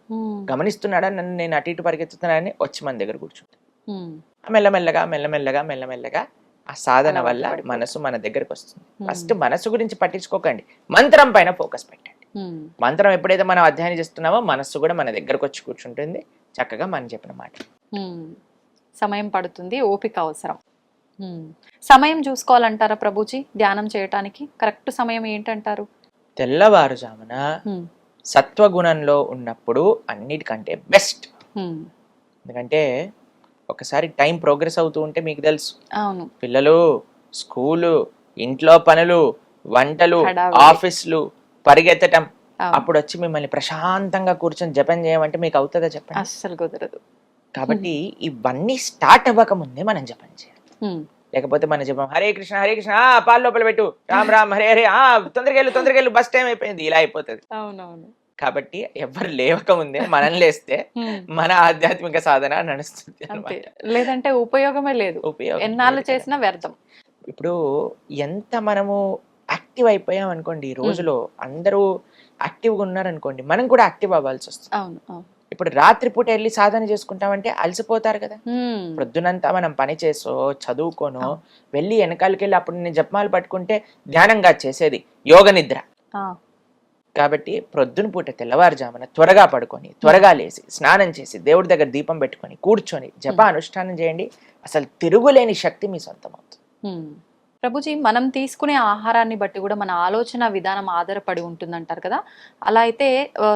గమనిస్తున్నాడా నన్ను, నేను అటు ఇటు పరిగెత్తుతున్నాడని వచ్చి మన దగ్గర కూర్చుంటుంది. మెల్లమెల్లగా మెల్లమెల్లగా మెల్లమెల్లగా ఆ సాధన వల్ల మనసు మన దగ్గరకు వస్తుంది. ఫస్ట్ మనసు గురించి పట్టించుకోకండి, మంత్రం పైన ఫోకస్ పెట్టండి. మంత్రం ఎప్పుడైతే మనం అధ్యయనం చేస్తున్నామో మనస్సు కూడా మన దగ్గరకు వచ్చి కూర్చుంటుంది, చక్కగా మనం చెప్పిన మాట. సమయం పడుతుంది, ఓపిక అవసరం. సమయం చూసుకోవాలంటారా ప్రభుజీ ధ్యానం చేయటానికి? కరెక్ట్ సమయం ఏంటంటారు? తెల్లవారుజామున సత్వగుణంలో ఉన్నప్పుడు అన్నిటికంటే బెస్ట్. ఎందుకంటే ఒకసారి టైం ప్రోగ్రెస్ అవుతూ ఉంటే మీకు తెలుసు, అవును, పిల్లలు, స్కూలు, ఇంట్లో పనులు, వంటలు, ఆఫీసులు, పరిగెత్తటం, అప్పుడు వచ్చి మిమ్మల్ని ప్రశాంతంగా కూర్చొని జపం చేయమంటే మీకు అవుతుందా చెప్పండి? అస్సలు కుదరదు. కాబట్టి ఇవన్నీ స్టార్ట్ అవ్వక ముందే మనం జపం చేయాలి. లేకపోతే మనం జపం హరే కృష్ణ హరే కృష్ణ పాలు లోపల పెట్టు, రామ్ రామ్ హరే హరే, తొందరగా వెళ్ళు బస్ టైం అయిపోయింది, ఇలా అయిపోతుంది. అవునవును. కాబట్టి ఎవరు లేవక ముందే మనం లేస్తే మన ఆధ్యాత్మిక సాధన నడుస్తుంది. లేదంటే ఉపయోగమే లేదు, ఎన్నాళ్ళు చేసినా వ్యర్థం. ఇప్పుడు ఎంత మనము యాక్టివ్ అయిపోయాం అనుకోండి, ఈ రోజులో అందరూ యాక్టివ్గా ఉన్నారనుకోండి, మనం కూడా యాక్టివ్ అవ్వాల్సి వస్తుంది. అవును. ఇప్పుడు రాత్రిపూట వెళ్ళి సాధన చేసుకుంటామంటే అలసిపోతారు కదా. ప్రొద్దునంతా మనం పని చేసో చదువుకోనో వెళ్ళి వెనకాలకి వెళ్ళి అప్పుడు నేను జపమాలు పట్టుకుంటే ధ్యానంగా చేసేది యోగ నిద్ర. కాబట్టి ప్రొద్దున పూట తెల్లవారుజామున త్వరగా పడుకొని త్వరగా లేసి స్నానం చేసి దేవుడి దగ్గర దీపం పెట్టుకొని కూర్చొని జప అనుష్ఠానం చేయండి, అసలు తిరుగులేని శక్తి మీ సొంతం అవుతుంది. ప్రభుజీ, మనం తీసుకునే ఆహారాన్ని బట్టి కూడా మన ఆలోచన విధానం ఆధారపడి ఉంటుందంటారు కదా. అలా అయితే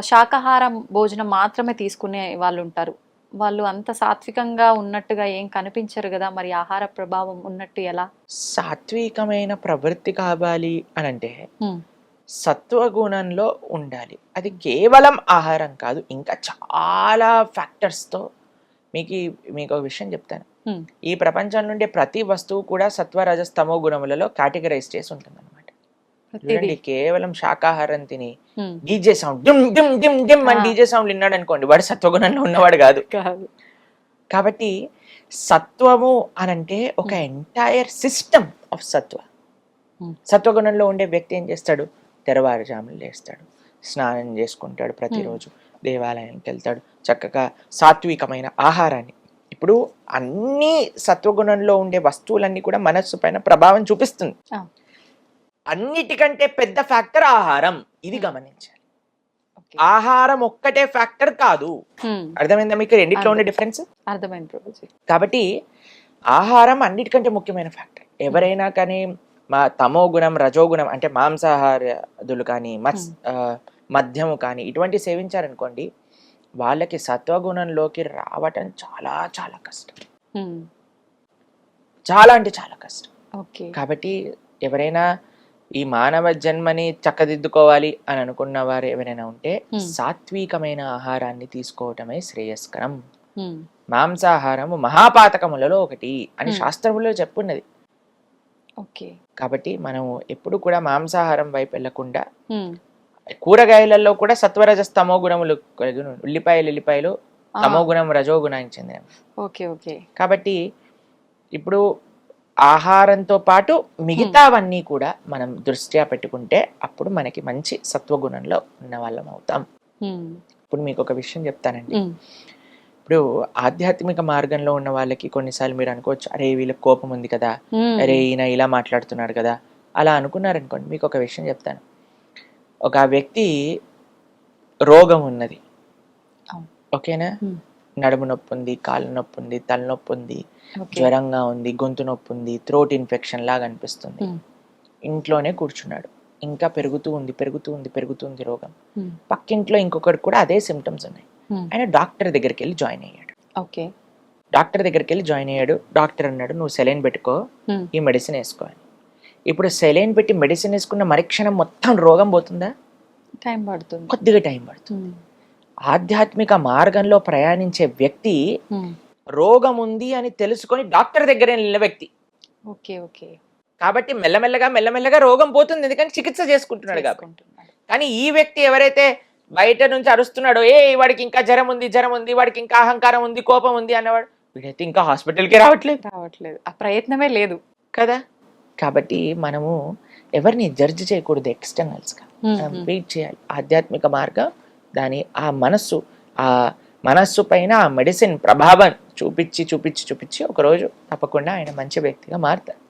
శాకాహారం భోజనం మాత్రమే తీసుకునే వాళ్ళు ఉంటారు, వాళ్ళు అంత సాత్వికంగా ఉన్నట్టుగా ఏం కనిపించరు కదా, మరి ఆహార ప్రభావం ఉన్నట్టు ఎలా? సాత్వికమైన ప్రవృత్తి కావాలి అని అంటే సత్వగుణంలో ఉండాలి. అది కేవలం ఆహారం కాదు, ఇంకా చాలా ఫ్యాక్టర్స్తో. మీకు ఒక విషయం చెప్తాను, ఈ ప్రపంచం నుండి ప్రతి వస్తువు కూడా సత్వ రజస్ తమో గుణములలో కేటగరైజ్ చేసి ఉంటుంది అనమాట. చూడండి, కేవలం శాకాహారం తిని DJ sound dim dim dim dim అని డీజే సౌండ్ విన్నాడు అనుకోండి, వాడు సత్వగుణంలో ఉన్నవాడు కాదు. కాబట్టి సత్వము అనంటే ఒక ఎంటైర్ సిస్టమ్ ఆఫ్ సత్వ. సత్వగుణంలో ఉండే వ్యక్తి ఏం చేస్తాడు, తెరవారుజాములు లేస్తాడు, స్నానం చేసుకుంటాడు, ప్రతిరోజు దేవాలయానికి వెళ్తాడు, చక్కగా సాత్వికమైన ఆహారాన్ని. ఇప్పుడు అన్ని సత్వగుణంలో ఉండే వస్తువులన్నీ కూడా మనస్సు పైన ప్రభావం చూపిస్తుంది. అన్నిటికంటే పెద్ద ఫ్యాక్టర్ ఆహారం, ఇది గమనించాలి. ఆహారం ఒక్కటే ఫ్యాక్టర్ కాదు. అర్థమైందా మీకు రెండిట్లో ఉండే డిఫరెన్స్? అర్థమైంది. కాబట్టి ఆహారం అన్నిటికంటే ముఖ్యమైన ఫ్యాక్టర్. ఎవరైనా కానీ తమో గుణం రజోగుణం అంటే మాంసాహారాదులు కానీ మద్యము కానీ ఇటువంటి సేవించారనుకోండి, వాళ్ళకి సత్వగుణంలోకి రావటం చాలా చాలా కష్టం, చాలా అంటే చాలా కష్టం. కాబట్టి ఎవరైనా ఈ మానవ జన్మని చక్కదిద్దుకోవాలి అని అనుకున్న వారు ఎవరైనా ఉంటే సాత్వికమైన ఆహారాన్ని తీసుకోవటమే శ్రేయస్కరం. మాంసాహారము మహాపాతకములలో ఒకటి అని శాస్త్రములో చెప్పున్నది. కాబట్టి మనం ఎప్పుడు కూడా మాంసాహారం వైపు వెళ్లకుండా కూరగాయలలో కూడా సత్వరజస్ తమో గుణములు, ఉల్లిపాయలు తమో గుణం రజోగుణానికి చెందినవి. కాబట్టి ఇప్పుడు ఆహారంతో పాటు మిగతావన్నీ కూడా మనం దృష్ట్యా పెట్టుకుంటే అప్పుడు మనకి మంచి సత్వగుణంలో ఉన్న వాళ్ళం అవుతాం. ఇప్పుడు మీకు ఒక విషయం చెప్తానండి. ఇప్పుడు ఆధ్యాత్మిక మార్గంలో ఉన్న వాళ్ళకి కొన్నిసార్లు మీరు అనుకోవచ్చు, అరే వీళ్ళకి కోపం ఉంది కదా, అరే ఈయన ఇలా మాట్లాడుతున్నాడు కదా, అలా అనుకున్నారనుకోండి. మీకు ఒక విషయం చెప్తాను. ఒక వ్యక్తి రోగం ఉన్నది, ఓకేనా, నడుము నొప్పి ఉంది, కాళ్ళ నొప్పి ఉంది, తలనొప్పి ఉంది, జ్వరంగా ఉంది, గొంతు నొప్పి ఉంది, థ్రోట్ ఇన్ఫెక్షన్ లాగా అనిపిస్తుంది. ఇంట్లోనే కూర్చున్నాడు, ఇంకా పెరుగుతుంది రోగం. పక్కింట్లో ఇంకొకటి కూడా అదే సిమ్టమ్స్ ఉన్నాయి. ఆయన డాక్టర్ దగ్గరికి వెళ్ళి జాయిన్ అయ్యాడు. డాక్టర్ అన్నాడు, నువ్వు సెలైన్ పెట్టుకో, ఈ మెడిసిన్ వేసుకో అని. ఇప్పుడు సెలైన్ పెట్టి మెడిసిన్ వేసుకున్న మరుక్షణం మొత్తం రోగం పోతుందా? టైం పడుతుంది, కొద్దిగా టైం పడుతుంది. ఆధ్యాత్మిక మార్గంలో ప్రయాణించే వ్యక్తి రోగం ఉంది అని తెలుసుకొని డాక్టర్ దగ్గర వెళ్ళిన వ్యక్తి. కాబట్టి మెల్లమెల్లగా రోగం పోతుంది, ఎందుకంటే చికిత్స చేసుకుంటున్నాడు కాబట్టి. కానీ ఈ వ్యక్తి ఎవరైతే బయట నుంచి అరుస్తున్నాడో, వాడికి ఇంకా జ్వరం ఉంది, వాడికి ఇంకా అహంకారం ఉంది, కోపం ఉంది అన్నవాడు, వీడైతే ఇంకా హాస్పిటల్కి రావట్లేదు, ఆ ప్రయత్నమే లేదు. కదా. కాబట్టి మనము ఎవరిని జడ్జి చేయకూడదు ఎక్స్టర్నల్స్గా, మనం వెయిట్ చేయాలి. ఆధ్యాత్మిక మార్గం దాని ఆ మనస్సు పైన ఆ మెడిసిన్ ప్రభావం చూపించి ఒకరోజు తప్పకుండా ఆయన మంచి వ్యక్తిగా మారుతారు.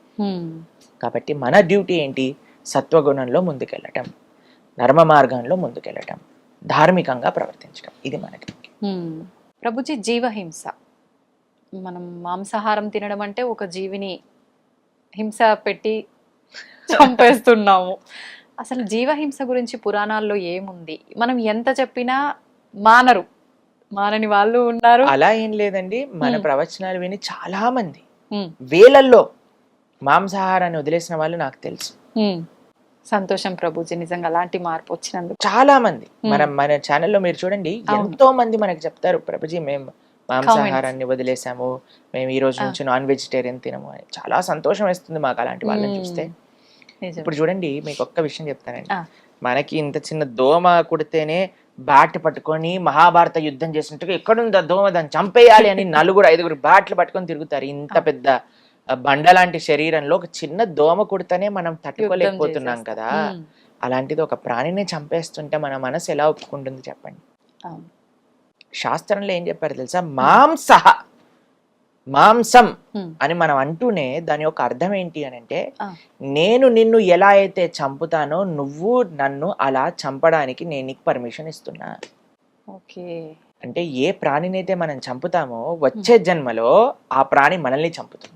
కాబట్టి మన డ్యూటీ ఏంటి? సత్వగుణంలో ముందుకెళ్ళటం, ధర్మ మార్గంలో ముందుకెళ్ళటం, ధార్మికంగా ప్రవర్తించడం, ఇది మనకి. ప్రభుజీ, జీవహింస, మనం మాంసాహారం తినడం అంటే ఒక జీవిని హింస పెట్టి చంపేస్తున్నాము. అసలు జీవహింస గురించి పురాణాల్లో ఏముంది? మనం ఎంత చెప్పినా మానని వాళ్ళు ఉన్నారు. అలా ఏం లేదండి, మన ప్రవచనాలు విని చాలా మంది వేలల్లో మాంసాహారాన్ని వదిలేసిన వాళ్ళు నాకు తెలుసు. సంతోషం ప్రభుజీ, నిజంగా అలాంటి మార్పు వచ్చినందుకు. చాలా మంది మన ఛానల్లో మీరు చూడండి, ఎంతో మంది మనకు చెప్తారు, ప్రభుజీ మేము మాంసాహారాన్ని వదిలేసాము, మేము ఈ రోజు నుంచి నాన్ వెజిటేరియన్ తినము అని. చాలా సంతోషం వేస్తుంది మాకు అలాంటి వాళ్ళని చూస్తే. ఇప్పుడు చూడండి, మీకు ఒక్క విషయం చెప్తానండి. మనకి ఇంత చిన్న దోమ కుడితేనే బ్యాట్ పట్టుకొని మహాభారత యుద్ధం చేసినట్టుగా ఎక్కడుందా దోమ, దాన్ని చంపేయాలి అని 4-5 బ్యాట్లు పట్టుకొని తిరుగుతారు. ఇంత పెద్ద బండలాంటి శరీరంలో ఒక చిన్న దోమ కుడితేనే మనం తట్టుకోలేకపోతున్నాం కదా. అలాంటిది ఒక ప్రాణిని చంపేస్తుంటే మన మనసు ఎలా ఒప్పుకుంటుంది చెప్పండి. శాస్త్రంలో ఏం చెప్పారు తెలుసా? మాంసం అని మనం అంటూనే దాని యొక్క అర్థం ఏంటి అని అంటే, నేను నిన్ను ఎలా అయితే చంపుతానో నువ్వు నన్ను అలా చంపడానికి నేను నీకు పర్మిషన్ ఇస్తున్నా. అంటే ఏ ప్రాణినైతే మనం చంపుతామో వచ్చే జన్మలో ఆ ప్రాణి మనల్ని చంపుతుంది.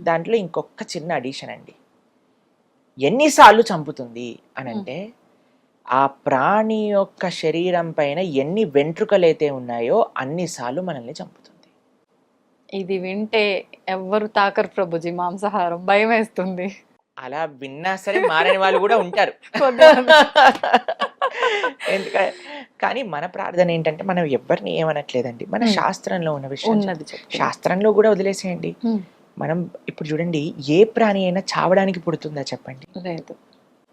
దాంట్లో ఇంకొక చిన్న అడిషన్ అండి, ఎన్నిసార్లు చంపుతుంది అని అంటే, ఆ ప్రాణి యొక్క శరీరం పైన ఎన్ని వెంట్రుకలైతే ఉన్నాయో అన్నిసార్లు మనల్ని చంపుతుంది. ఇది వింటే ఎవ్వరు తాకరు ప్రభుజీ మాంసాహారం, భయం వేస్తుంది. అలా విన్నా సరే మారని వాళ్ళు కూడా ఉంటారు. ఎందుకంటే కానీ మన ప్రార్థన ఏంటంటే, మనం ఎవరిని ఏమనట్లేదండి, మన శాస్త్రంలో ఉన్న విషయం శాస్త్రంలో కూడా వదిలేసేయండి. మనం ఇప్పుడు చూడండి, ఏ ప్రాణి అయినా చావడానికి పుడుతుందా చెప్పండి?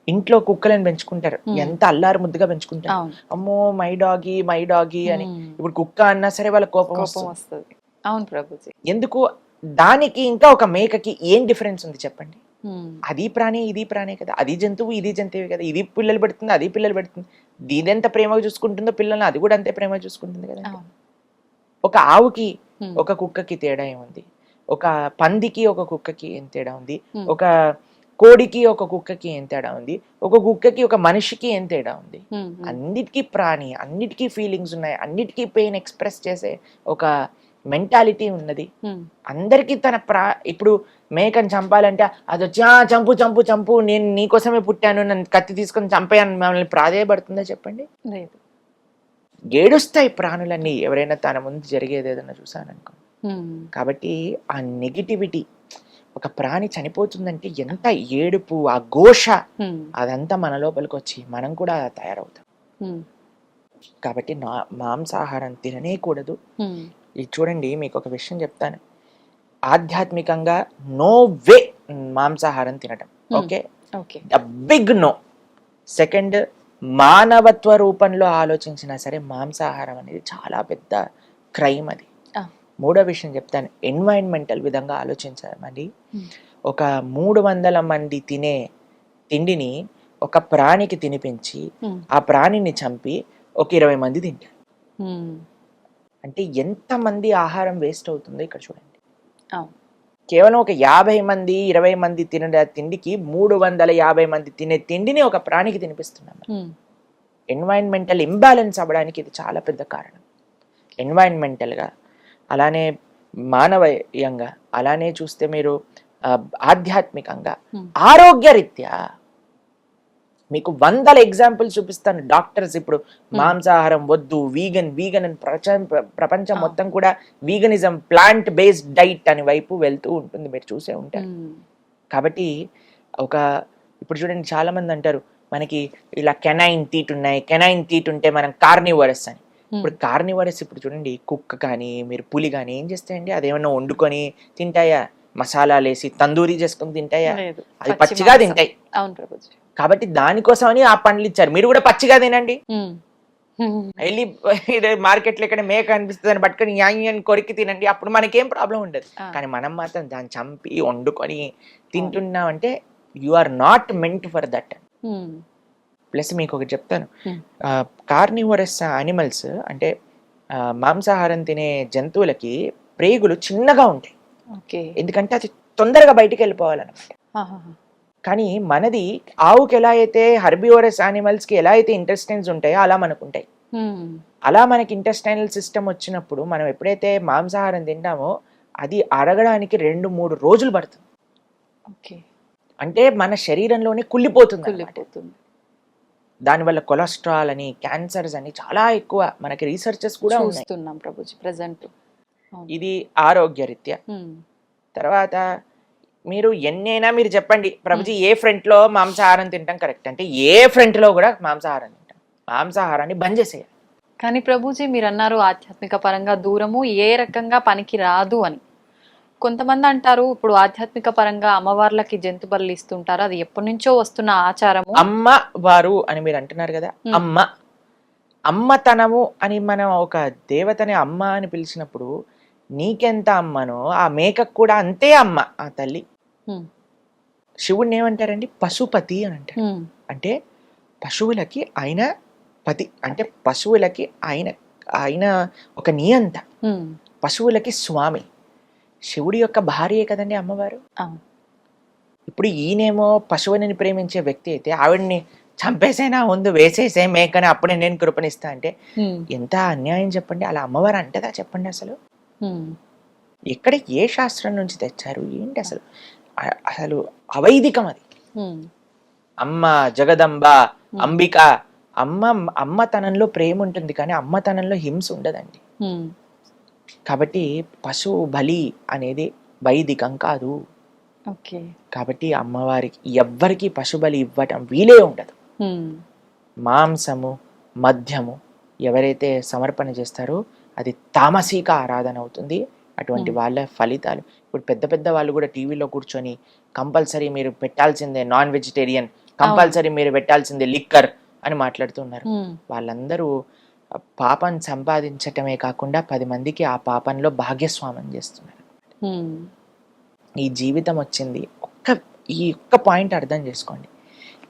ఇంట్లో కుక్కలను పెంచుకుంటారు, ఎంత అల్లారు ముద్దుగా పెంచుకుంటారు, అమ్మో మై డాగి అని. ఇప్పుడు కుక్క అన్నా సరే వాళ్ళ కోపం వస్తుంది. అవును ప్రభుజీ. ఎందుకు? దానికి ఇంకా ఒక మేకకి ఏం డిఫరెన్స్ ఉంది చెప్పండి? అది ప్రాణి ఇది ప్రాణి కదా, అది జంతువు ఇది జంతువు కదా, ఇది పిల్లలు పెడుతుంది అది పిల్లలు పెడుతుంది. దీదెంత ప్రేమగా చూసుకుంటుందో పిల్లల్ని, అది కూడా అంతే ప్రేమగా చూసుకుంటుంది కదా. ఒక ఆవుకి ఒక కుక్కకి తేడా ఏముంది? ఒక పందికి ఒక కుక్కకి ఏం తేడా ఉంది? ఒక కోడికి ఒక కుక్కకి ఏం తేడా ఉంది? ఒక కుక్కకి ఒక మనిషికి ఏం తేడా ఉంది? అన్నిటికీ ప్రాణి, అన్నిటికీ ఫీలింగ్స్ ఉన్నాయి, అన్నిటికీ పెయిన్ ఎక్స్ప్రెస్ చేసే ఒక మెంటాలిటీ ఉన్నది అందరికి. ఇప్పుడు మేకని చంపాలంటే అది వచ్చి చంపు చంపు చంపు, నేను నీకోసమే పుట్టాను, నన్ను కత్తి తీసుకొని చంపాను, మమ్మల్ని ప్రాధేయపడుతుందా చెప్పండి? ఏడుస్తాయి ప్రాణులన్నీ ఎవరైనా తన ముందు జరిగేది ఏదన్నా చూసాననుకో. కాబట్టి ఆ నెగిటివిటీ, ఒక ప్రాణి చనిపోతుందంటే ఎంత ఏడుపు, ఆ ఘోష, అదంతా మన లోపలికి వచ్చి మనం కూడా తయారవుతాం. కాబట్టి మాంసాహారం తిననే కూడదు. ఇది చూడండి, మీకు ఒక విషయం చెప్తాను, ఆధ్యాత్మికంగా నో వే మాంసాహారం తినటం. Okay, big no. సెకండ్, మానవత్వ రూపంలో ఆలోచించినా సరే మాంసాహారం అనేది చాలా పెద్ద క్రైమ్ అది. మూడో విషయం చెప్తాను, ఎన్వైరన్మెంటల్ విధంగా ఆలోచించామండి. ఒక 300 మంది తినే తిండిని ఒక ప్రాణికి తినిపించి ఆ ప్రాణిని చంపి ఒక 20 మంది తింటారు. అంటే ఎంతమంది ఆహారం వేస్ట్ అవుతుందో ఇక్కడ చూడండి. కేవలం ఒక 50 మంది 20 మంది తినే తిండికి 350 మంది తినే తిండిని ఒక ప్రాణికి తినిపిస్తున్నాం. ఎన్వైరన్మెంటల్ ఇంబ్యాలెన్స్ అవ్వడానికి ఇది చాలా పెద్ద కారణం. ఎన్వైరన్మెంటల్గా, అలానే మానవీయంగా, అలానే చూస్తే మీరు ఆధ్యాత్మికంగా, ఆరోగ్యరీత్యా మీకు 100 ఎగ్జాంపుల్స్ చూపిస్తాను. డాక్టర్స్ ఇప్పుడు మాంసాహారం వద్దు, వీగన్ అని ప్రపంచం మొత్తం కూడా వీగనిజం, ప్లాంట్ బేస్డ్ డైట్ అని వైపు వెళ్తూ ఉంటుంది, మీరు చూసే ఉంటారు. కాబట్టి ఇప్పుడు చూడండి, చాలా మంది అంటారు మనకి ఇలా కెనైన్ టీట్ ఉంటే మనం కార్నివరస్ అని. ఇప్పుడు కార్నివరస్, ఇప్పుడు చూడండి, కుక్క కానీ మీరు పులి కానీ ఏం చేస్తాయండి? అదేమన్నా వండుకొని తింటాయా? మసాలాలు వేసి తందూరి చేసుకొని తింటాయా? అది పచ్చిగా తింటాయి. కాబట్టి దానికోసమని ఆ పండ్లు ఇచ్చారు, మీరు కూడా పచ్చిగా తినండి. వెళ్ళి మార్కెట్లో ఇక్కడ మేక అనిపిస్తుంది అని పట్టుకొని యాని కొరికి తినండి, అప్పుడు మనకేం ప్రాబ్లం ఉండదు. కానీ మనం మాత్రం దాన్ని చంపి వండుకొని తింటున్నామంటే you are not meant for that. Plus మీకు ఒకటి చెప్తాను, కార్నివరస్ యానిమల్స్ అంటే మాంసాహారం తినే జంతువులకి ప్రేగులు చిన్నగా ఉంటాయి, ఎందుకంటే అది తొందరగా బయటికి వెళ్ళిపోవాలన్నమాట. కానీ మనది ఆవుకి ఎలా అయితే హెర్బివరస్ యానిమల్స్ కి ఎలా అయితే ఇంటెస్టైన్స్ ఉంటాయో అలా మనకు ఉంటాయి. అలా మనకి ఇంటెస్టైనల్ సిస్టమ్ వచ్చినప్పుడు మనం ఎప్పుడైతే మాంసాహారం తింటామో అది అరగడానికి 2-3 రోజులు పడుతుంది. అంటే మన శరీరంలోనే కుళ్ళిపోతుంది. దానివల్ల కొలెస్ట్రాల్ అని, క్యాన్సర్స్ అని చాలా ఎక్కువ మనకి రీసెర్చెస్ కూడా చూస్తున్నాం ప్రభుజీ ప్రెజెంట్. ఇది ఆరోగ్యరీత్యా. తర్వాత మీరు ఎన్నైనా మీరు చెప్పండి ప్రభుజీ ఏ ఫ్రంట్ లో మాంసాహారం తింటాం కరెక్ట్ అంటే ఏ ఫ్రంట్ లో కూడా మాంసాహారం తింటాం. మాంసాహారాన్ని బంద్ చేసేయాలి. కానీ ప్రభుజీ మీరు అన్నారు ఆధ్యాత్మిక పరంగా దూరము ఏ రకంగా పనికి రాదు అని. కొంతమంది అంటారు ఇప్పుడు ఆధ్యాత్మిక పరంగా అమ్మవార్లకి జంతు బలులు ఇస్తుంటారు, అది ఎప్పటి నుంచో వస్తున్న ఆచారము. అమ్మ వారు అని మీరు అంటున్నారు కదా, అమ్మతనము అని మనం ఒక దేవతని అమ్మ అని పిలిచినప్పుడు నీకెంత అమ్మనో ఆ మేకకు కూడా అంతే అమ్మ ఆ తల్లి. శివుడిని ఏమంటారండి? పశుపతి అని అంటారు. అంటే పశువులకి ఆయన పతి, అంటే పశువులకి ఆయన ఒక నియంత, పశువులకి స్వామి. శివుడి యొక్క భార్యే కదండి అమ్మవారు. ఇప్పుడు ఈయనేమో పశువుని ప్రేమించే వ్యక్తి అయితే ఆవిడ్ని చంపేసైనా ముందు వేసేసే మేకని అప్పుడే నేను కృపణిస్తా అంటే ఎంత అన్యాయం చెప్పండి. అలా అమ్మవారు అంటదా చెప్పండి? అసలు ఎక్కడ ఏ శాస్త్రం నుంచి తెచ్చారు ఏంటి అసలు? అసలు అవైదికం అది. అమ్మ జగదంబ అంబిక, అమ్మతనంలో ప్రేమ ఉంటుంది కానీ అమ్మతనంలో హింస ఉండదండి. కాబట్టి పశువు బలి అనేది వైదికం కాదు. కాబట్టి అమ్మవారికి ఎవ్వరికి పశుబలి ఇవ్వటం వీలే ఉండదు. మాంసము మద్యము ఎవరైతే సమర్పణ చేస్తారో అది తామసిక ఆరాధన అవుతుంది. అటువంటి వాళ్ళ ఫలితాలు ఇప్పుడు పెద్ద పెద్ద వాళ్ళు కూడా టీవీలో కూర్చొని కంపల్సరీ మీరు పెట్టాల్సిందే నాన్ వెజిటేరియన్, కంపల్సరీ మీరు పెట్టాల్సిందే లిక్కర్ అని మాట్లాడుతున్నారు. వాళ్ళందరూ పాపం సంపాదించటమే కాకుండా 10 మందికి ఆ పాపంలో భాగ్యస్వామం చేస్తున్నారు. ఈ జీవితం వచ్చింది ఈ ఒక్క పాయింట్ అర్థం చేసుకోండి.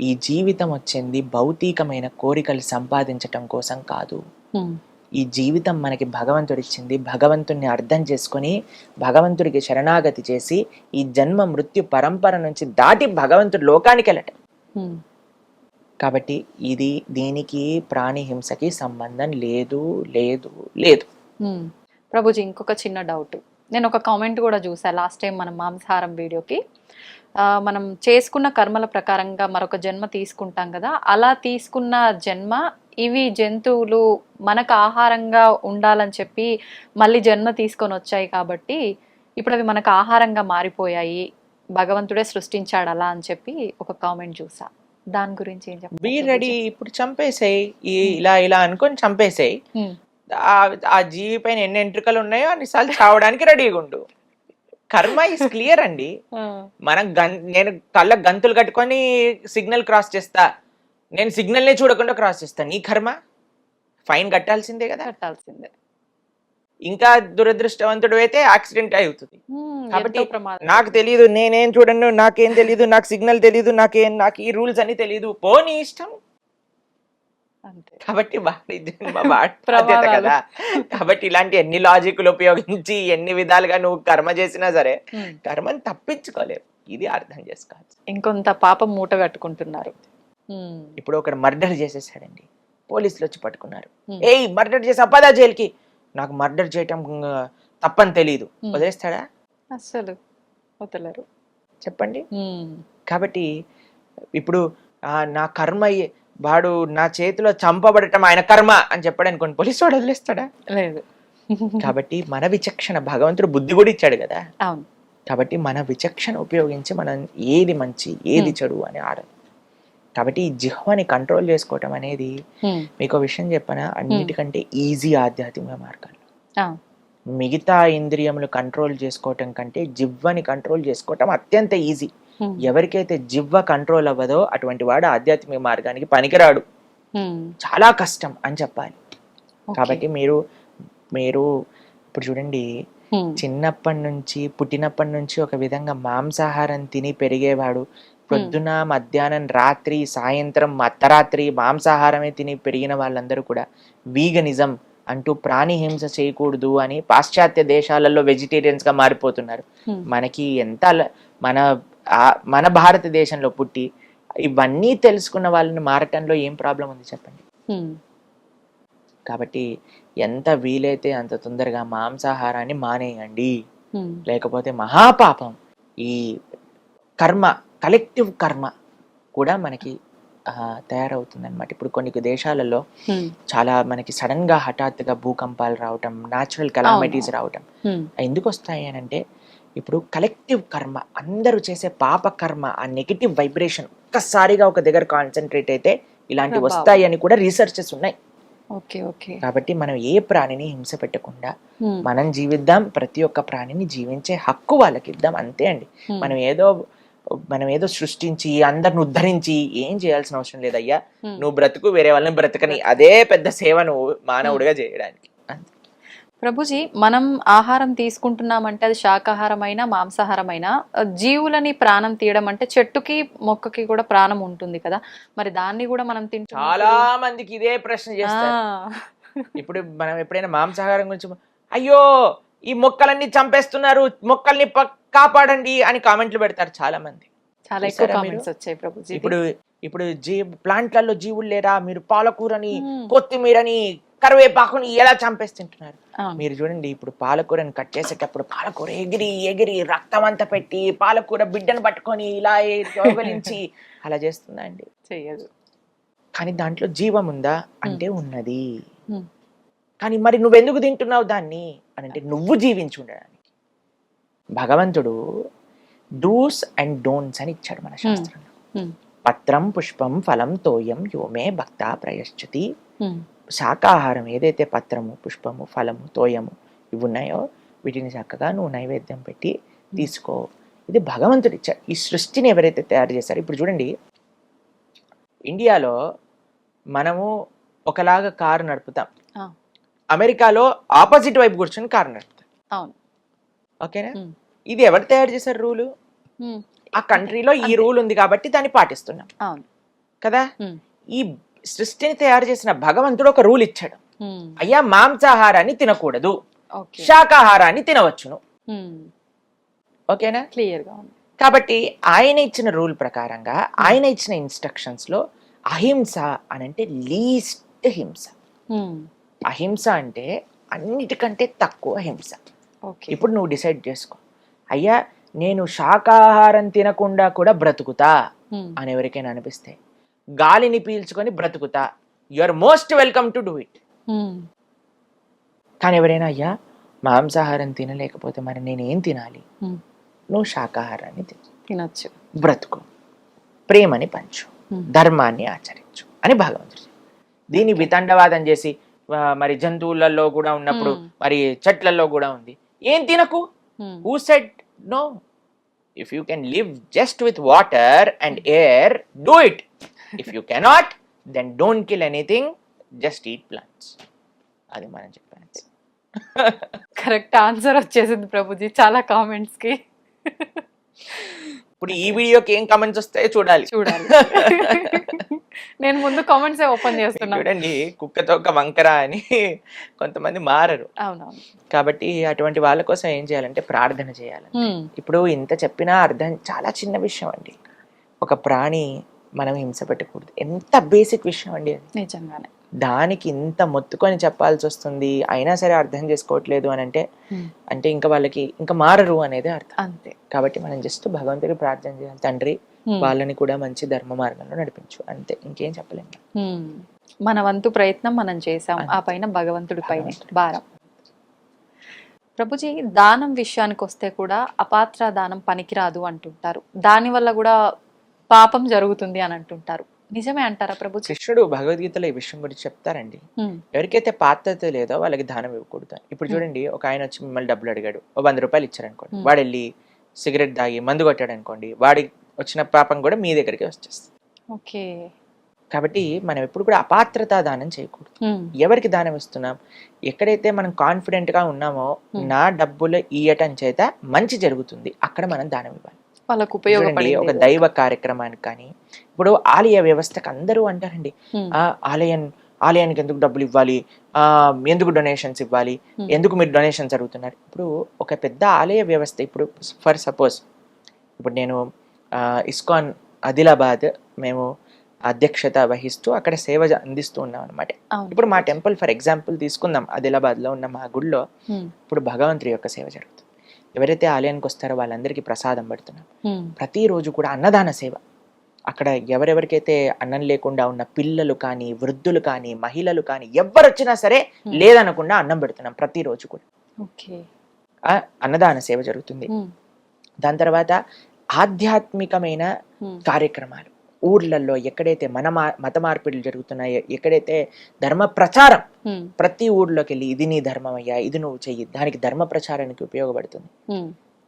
ఈ జీవితం వచ్చింది భౌతికమైన కోరికలు సంపాదించటం కోసం కాదు. ఈ జీవితం మనకి భగవంతుడు ఇచ్చింది, భగవంతుడిని అర్థం చేసుకొని భగవంతుడికి శరణాగతి చేసి ఈ జన్మ మృత్యు పరంపర నుంచి దాటి భగవంతుడి లోకానికి వెళ్ళటం. కాబట్టి దీనికి ప్రాణి హింసకి సంబంధం లేదు లేదు లేదు. ప్రభుజీ ఇంకొక చిన్న డౌట్, నేను ఒక కామెంట్ కూడా చూసా లాస్ట్ టైం మనం మాంసాహారం వీడియోకి. మనం చేసుకున్న కర్మల ప్రకారంగా మరొక జన్మ తీసుకుంటాం కదా, అలా తీసుకున్న జన్మ ఇవి జంతువులు మనకు ఆహారంగా ఉండాలని చెప్పి మళ్ళీ జన్మ తీసుకొని వచ్చాయి కాబట్టి ఇప్పుడు అవి మనకు ఆహారంగా మారిపోయాయి, భగవంతుడే సృష్టించాడు అలా అని చెప్పి ఒక కామెంట్ చూసా. దాని గురించి ఏం చెప్పాలి? బీ రెడీ, ఇప్పుడు చంపేసాయి, ఇలా అనుకొని చంపేసాయి. ఆ జీవి పైన ఎన్ని ఎంట్రుకలు ఉన్నాయో అన్నిసార్లు చావడానికి రెడీగా ఉండు. కర్మ ఇస్ క్లియర్ అండి. నేను కళ్ళ గంతులు కట్టుకొని సిగ్నల్ క్రాస్ చేస్తా, నేను సిగ్నల్నే చూడకుండా క్రాస్ చేస్తాను. నీ కర్మ ఫైన్ కట్టాల్సిందే కదా. కట్టాల్సిందే. ఇంకా దురదృష్టవంతుడు అయితే యాక్సిడెంట్ అవుతుంది. కాబట్టి నాకు తెలియదు, నేనేం చూడను, నాకేం తెలియదు, నాకు సిగ్నల్ తెలియదు, నాకు ఈ రూల్స్ అని తెలియదు, పోనీ ఇష్టం. కాబట్టి బాధ్యత కదా. కాబట్టి ఇలాంటి ఎన్ని లాజిక్లు ఉపయోగించి ఎన్ని విధాలుగా నువ్వు కర్మ చేసినా సరే కర్మని తప్పించుకోలేవు. ఇది అర్థం చేసుకోవచ్చు. ఇంకొంత పాపం మూట కట్టుకుంటున్నారు. ఇప్పుడు ఒకడు మర్డర్ చేసేసాడండి, పోలీసులు వచ్చి పట్టుకున్నారు. ఏయ్ మర్డర్ చేసా పదా జైలుకి. నాకు మర్డర్ చేయటం తప్పని తెలియదు, వదిలేస్తాడా? అసలు వదలరు. చెప్పండి. కాబట్టి ఇప్పుడు నా కర్మ, వాడు నా చేతిలో చంపబడటం ఆయన కర్మ అని చెప్పాడు అనుకోండి, పోలీసు వాడు వదిలేస్తాడా? లేదు. కాబట్టి మన విచక్షణ, భగవంతుడు బుద్ధి కూడా ఇచ్చాడు కదా. అవును. కాబట్టి మన విచక్షణ ఉపయోగించి మనం ఏది మంచి ఏది చెడు అని ఆడాలి. కాబట్టి ఈ జిహ్వని కంట్రోల్ చేసుకోవటం అనేది మీకు విషయం చెప్పనా, అన్నిటికంటే ఈజీ ఆధ్యాత్మిక మార్గాలు. మిగతా ఇంద్రియములు కంట్రోల్ చేసుకోవటం కంటే జిహ్వని కంట్రోల్ చేసుకోవటం అత్యంత ఈజీ. ఎవరికైతే జిహ్వ కంట్రోల్ అవ్వదో అటువంటి వాడు ఆధ్యాత్మిక మార్గానికి పనికిరాడు. చాలా కష్టం అని చెప్పాలి. కాబట్టి మీరు మీరు ఇప్పుడు చూడండి, చిన్నప్పటి నుంచి పుట్టినప్పటి నుంచి ఒక విధంగా మాంసాహారం తిని పెరిగేవాడు, పొద్దున మధ్యాహ్నం రాత్రి సాయంత్రం అర్ధరాత్రి మాంసాహారమే తిని పెరిగిన వాళ్ళందరూ కూడా వీగనిజం అంటూ ప్రాణి హింస చేయకూడదు అని పాశ్చాత్య దేశాలలో వెజిటేరియన్స్ గా మారిపోతున్నారు. మనకి ఎంత మన భారతదేశంలో పుట్టి ఇవన్నీ తెలుసుకున్న వాళ్ళని మారటంలో ఏం ప్రాబ్లం ఉంది చెప్పండి. కాబట్టి ఎంత వీలైతే అంత తొందరగా మాంసాహారాన్ని మానేయండి, లేకపోతే మహాపాపం. ఈ కర్మ, కలెక్టివ్ కర్మ కూడా మనకి తయారవుతుంది అనమాట. ఇప్పుడు కొన్ని దేశాలలో చాలా మనకి సడన్ గా హఠాత్తుగా భూకంపాలు రావటం, న్యాచురల్ కెలామిటీస్ రావటం ఎందుకు వస్తాయి అని అంటే, ఇప్పుడు కలెక్టివ్ కర్మ, అందరూ చేసే పాప కర్మ, ఆ నెగిటివ్ వైబ్రేషన్ ఒక్కసారిగా ఒక దగ్గర కాన్సన్ట్రేట్ అయితే ఇలాంటివి వస్తాయి అని కూడా రీసెర్చెస్ ఉన్నాయి. కాబట్టి మనం ఏ ప్రాణిని హింస పెట్టకుండా మనం జీవిద్దాం, ప్రతి ఒక్క ప్రాణిని జీవించే హక్కు వాళ్ళకి ఇద్దాం, అంతే అండి. మనం ఏదో సృష్టించి అందరిని ఉద్ధరించి ఏం చేయాల్సిన అవసరం లేదయ్యా. నువ్వు బ్రతుకు, వేరే వాళ్ళని బ్రతకని, అదే పెద్ద సేవ నువ్వు మానవుడిగా చేయడానికి. ప్రభుజీ, మనం ఆహారం తీసుకుంటున్నామంటే అది శాకాహారమైనా మాంసాహారమైనా, జీవులని ప్రాణం తీయడం అంటే చెట్టుకి మొక్కకి కూడా ప్రాణం ఉంటుంది కదా, మరి దాన్ని కూడా మనం తింటాం. చాలా మందికి ఇదే ప్రశ్న చేస్తారు. ఇప్పుడు మనం ఎప్పుడైనా మాంసాహారం గురించి, అయ్యో ఈ మొక్కలన్నీ చంపేస్తున్నారు, మొక్కల్ని కాపాడండి అని కామెంట్లు పెడతారు చాలా మంది. చాలా ఎక్కువ కామెంట్స్ వచ్చాయి ప్రభుజీ. ఇప్పుడు ప్లాంట్లలో జీవులు లేరా, మీరు పాలకూరని, కొత్తిమీరని, కరివేపాకుని ఎలా చంపేస్తుంటున్నారు. మీరు చూడండి, ఇప్పుడు పాలకూరని కట్ చేసేటప్పుడు పాలకూర ఎగిరి ఎగిరి రక్తం అంతా పెట్టి పాలకూర బిడ్డను పట్టుకొని ఇలా యోగలించి అలా చేస్తుందా అండి? చెయ్యదు. కానీ దాంట్లో జీవం ఉందా అంటే ఉన్నది. కానీ మరి నువ్వెందుకు తింటున్నావు దాన్ని అని అంటే, నువ్వు జీవించి ఉండడానికి. భగవంతుడు డూస్ అండ్ డోంట్స్ అని ఇచ్చాడు మన శాస్త్రంలో. పత్రం పుష్పం ఫలం తోయం యోమే భక్త ప్రయశ్చతి. శాకాహారం ఏదైతే పత్రము, పుష్పము, ఫలము, తోయము ఇవి ఉన్నాయో వీటిని చక్కగా నువ్వు నైవేద్యం పెట్టి తీసుకో. ఇది భగవంతుడు ఇచ్చాడు. ఈ సృష్టిని ఎవరైతే తయారు చేశారో, ఇప్పుడు చూడండి, ఇండియాలో మనము ఒకలాగా కారు నడుపుతాం, అమెరికాలో ఆపోజిట్ వైపు కూర్చొని కారు నడుపుతాం. ఓకేనా? ఇది ఎవరు తయారు చేశారు రూలు? ఆ కంట్రీలో ఈ రూల్ ఉంది కాబట్టి దాన్ని పాటిస్తున్నాం కదా. ఈ సృష్టిని తయారు చేసిన భగవంతుడు ఒక రూల్ ఇచ్చాడు, అయ్యా మాంసాహారాన్ని తినకూడదు, శాకాహారాన్ని తినవచ్చును. ఓకేనా? క్లియర్ గా ఉంది. కాబట్టి ఆయన ఇచ్చిన రూల్ ప్రకారంగా, ఆయన ఇచ్చిన ఇన్స్ట్రక్షన్స్ లో అహింస అని అంటే లీస్ట్ హింస. అహింస అంటే అన్నిటికంటే తక్కువ హింస. ఇప్పుడు నువ్వు డిసైడ్ చేసుకో, అయ్యా నేను శాకాహారం తినకుండా కూడా బ్రతుకుతా అని ఎవరికైనా అనిపిస్తే, గాలిని పీల్చుకొని బ్రతుకుతా, you are most welcome to do it. కానీ ఎవరైనా అయ్యా మాంసాహారం తినలేకపోతే మరి నేనేం తినాలి? నువ్వు శాకాహారాన్ని తినొచ్చు, బ్రతుకు, ప్రేమని పంచు, ధర్మాన్ని ఆచరించు అని భగవంతుడు. దీన్ని వితండవాదం చేసి మరి జంతువులలో కూడా ఉన్నప్పుడు మరి చెట్లలో కూడా ఉంది, ఏం తినకు. Who said no? If you can live just with water and air, do it. If you cannot, then don't kill anything, just eat plants. అది మనం చెప్పాను. కరెక్ట్ ఆన్సర్ వచ్చేసింది ప్రభుజీ చాలా కామెంట్స్ కి. ఇప్పుడు ఈ వీడియోకి ఏం కామెంట్స్ వస్తాయో చూడాలి. నేను ముందు కామెంట్స్ ఓపెన్ చేస్తున్నా. చూడండి, కుక్కతో ఒక వంకర అని కొంతమంది మారరు. అవునవును. కాబట్టి అటువంటి వాళ్ళ కోసం ఏం చేయాలంటే ప్రార్థన చేయాలి. ఇప్పుడు ఇంత చెప్పినా అర్థం, చాలా చిన్న విషయం అండి. ఒక ప్రాణి మనం హింస పెట్టకూడదు, ఎంత బేసిక్ విషయం అండి అది. నిజంగానే. దానికి ఇంత మొత్తుకొని చెప్పాల్సి వస్తుంది, అయినా సరే అర్థం చేసుకోవట్లేదు అని అంటే, అంటే ఇంకా వాళ్ళకి ఇంకా మారరు అనేది అర్థం. అంతే. కాబట్టి మనం జస్ట్ భగవంతుడికి ప్రార్థన చేయాలి, తండ్రి వాళ్ళని కూడా మంచి ధర్మ మార్గంలో నడిపించు, అంతే, ఇంకేం చెప్పలేము. మన వంతు ప్రయత్నం మనం చేసాం, ఆ పైన భగవంతుడి పైన భారం. ప్రభుజీ, దానం విషయానికి వస్తే కూడా అపాత్ర దానం పనికిరాదు అంటుంటారు, దాని వల్ల కూడా పాపం జరుగుతుంది అని అంటుంటారు. నిజమే అంటారా ప్రభు? కృష్ణుడు భగవద్గీతలో ఈ విషయం గురించి చెప్తారండి. ఎవరికైతే పాత్రత లేదో వాళ్ళకి దానం ఇవ్వకూడదు. ఇప్పుడు చూడండి, ఒక ఆయన వచ్చి మిమ్మల్ని డబ్బులు అడిగాడు, 100 రూపాయలు ఇచ్చారనుకోండి, వాడు వెళ్ళి సిగరెట్ తాగి మందు కొట్టాడు అనుకోండి, వాడికి వచ్చిన పాపం కూడా మీ దగ్గరికి వచ్చేస్తుంది. ఓకే. కాబట్టి మనం ఎప్పుడు కూడా అపాత్రతా దానం చేయకూడదు. ఎవరికి దానం ఇస్తున్నాం, ఎక్కడైతే మనం కాన్ఫిడెంట్ గా ఉన్నామో నా డబ్బులు ఇయ్యటం చేత మంచి జరుగుతుంది, అక్కడ మనం దానం ఇవ్వాలి. వాళ్ళకు చూడండి, ఉపయోగపడింది ఒక దైవ కార్యక్రమానికి కానీ, ఇప్పుడు ఆలయ వ్యవస్థకు అందరూ అంటారండి, ఆలయానికి ఎందుకు డబ్బులు ఇవ్వాలి, ఎందుకు డొనేషన్స్ ఇవ్వాలి, ఎందుకు మీరు డొనేషన్స్ అడుగుతున్నారు. ఇప్పుడు ఒక పెద్ద ఆలయ వ్యవస్థ, ఇప్పుడు ఫర్ సపోజ్ ఇప్పుడు నేను ఇస్కాన్ ఆదిలాబాద్ మేము అధ్యక్షత వహిస్తూ అక్కడ సేవ అందిస్తూ ఉన్నాం అనమాట. ఇప్పుడు మా టెంపుల్ ఫర్ ఎగ్జాంపుల్ తీసుకుందాం, ఆదిలాబాద్ లో ఉన్న మా గుడిలో ఇప్పుడు భగవంతుడి యొక్క సేవ జరుగుతుంది. ఎవరైతే ఆలయానికి వస్తారో వాళ్ళందరికీ ప్రసాదం పెడుతున్నాం. ప్రతిరోజు కూడా అన్నదాన సేవ, అక్కడ ఎవరెవరికైతే అన్నం లేకుండా ఉన్న పిల్లలు కానీ, వృద్ధులు కానీ, మహిళలు కానీ ఎవరు వచ్చినా సరే లేదనకుండా అన్నం పెడుతున్నాం ప్రతిరోజు కూడా. అన్నదాన సేవ జరుగుతుంది. దాని తర్వాత ఆధ్యాత్మికమైన కార్యక్రమాలు ఊర్లలో ఎక్కడైతే మత మార్పిడులు జరుగుతున్నాయో, ఎక్కడైతే ధర్మ ప్రచారం, ప్రతి ఊర్లోకి వెళ్ళి ఇది నీ ధర్మం అయ్యా, ఇది నువ్వు చెయ్యి, దానికి ధర్మ ప్రచారానికి ఉపయోగపడుతుంది.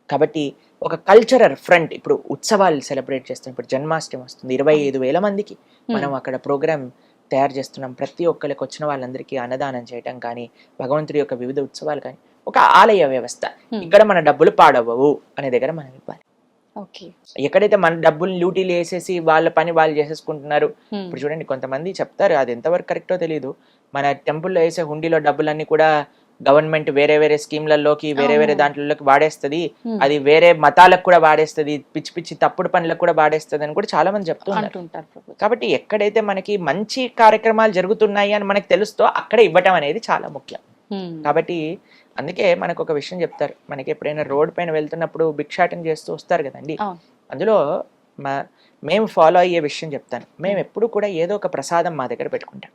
కాబట్టి ఒక కల్చరల్ ఫ్రంట్, ఇప్పుడు ఉత్సవాలు సెలబ్రేట్ చేస్తాం. ఇప్పుడు జన్మాష్టమి వస్తుంది, 25,000 మందికి మనం అక్కడ ప్రోగ్రామ్ తయారు చేస్తున్నాం. ప్రతి ఒక్కరికి వచ్చిన వాళ్ళందరికీ అన్నదానం చేయటం కానీ, భగవంతుడి యొక్క వివిధ ఉత్సవాలు కానీ, ఒక ఆలయ వ్యవస్థ. ఇక్కడ మన డబ్బులు పాడవవు అనే దగ్గర మనం ఇవ్వాలి. ఎక్కడైతే మన డబ్బులు డ్యూటీలు వేసేసి వాళ్ళ పని వాళ్ళు చేసేసుకుంటున్నారు. ఇప్పుడు చూడండి, కొంతమంది చెప్తారు, అది ఎంతవరకు కరెక్టో తెలియదు, మన టెంపుల్లో వేసే హుండీలో డబ్బులన్నీ కూడా గవర్నమెంట్ వేరే వేరే స్కీమ్లలోకి, వేరే వేరే దాంట్లోకి వాడేస్తుంది, అది వేరే మతాలకు కూడా వాడేస్తుంది, పిచ్చి పిచ్చి తప్పుడు పనులకు కూడా వాడేస్తుంది అని కూడా చాలా మంది చెప్తున్నారు. కాబట్టి ఎక్కడైతే మనకి మంచి కార్యక్రమాలు జరుగుతున్నాయి అని మనకి తెలుస్తో అక్కడ ఇవ్వటం అనేది చాలా ముఖ్యం. కాబట్టి అందుకే మనకు ఒక విషయం చెప్తారు, మనకి ఎప్పుడైనా రోడ్ పైన వెళ్తున్నప్పుడు భిక్షాటన చేస్తూ వస్తారు కదండి, అందులో మేము ఫాలో అయ్యే విషయం చెప్తాను. మేము ఎప్పుడు కూడా ఏదో ఒక ప్రసాదం మా దగ్గర పెట్టుకుంటాం.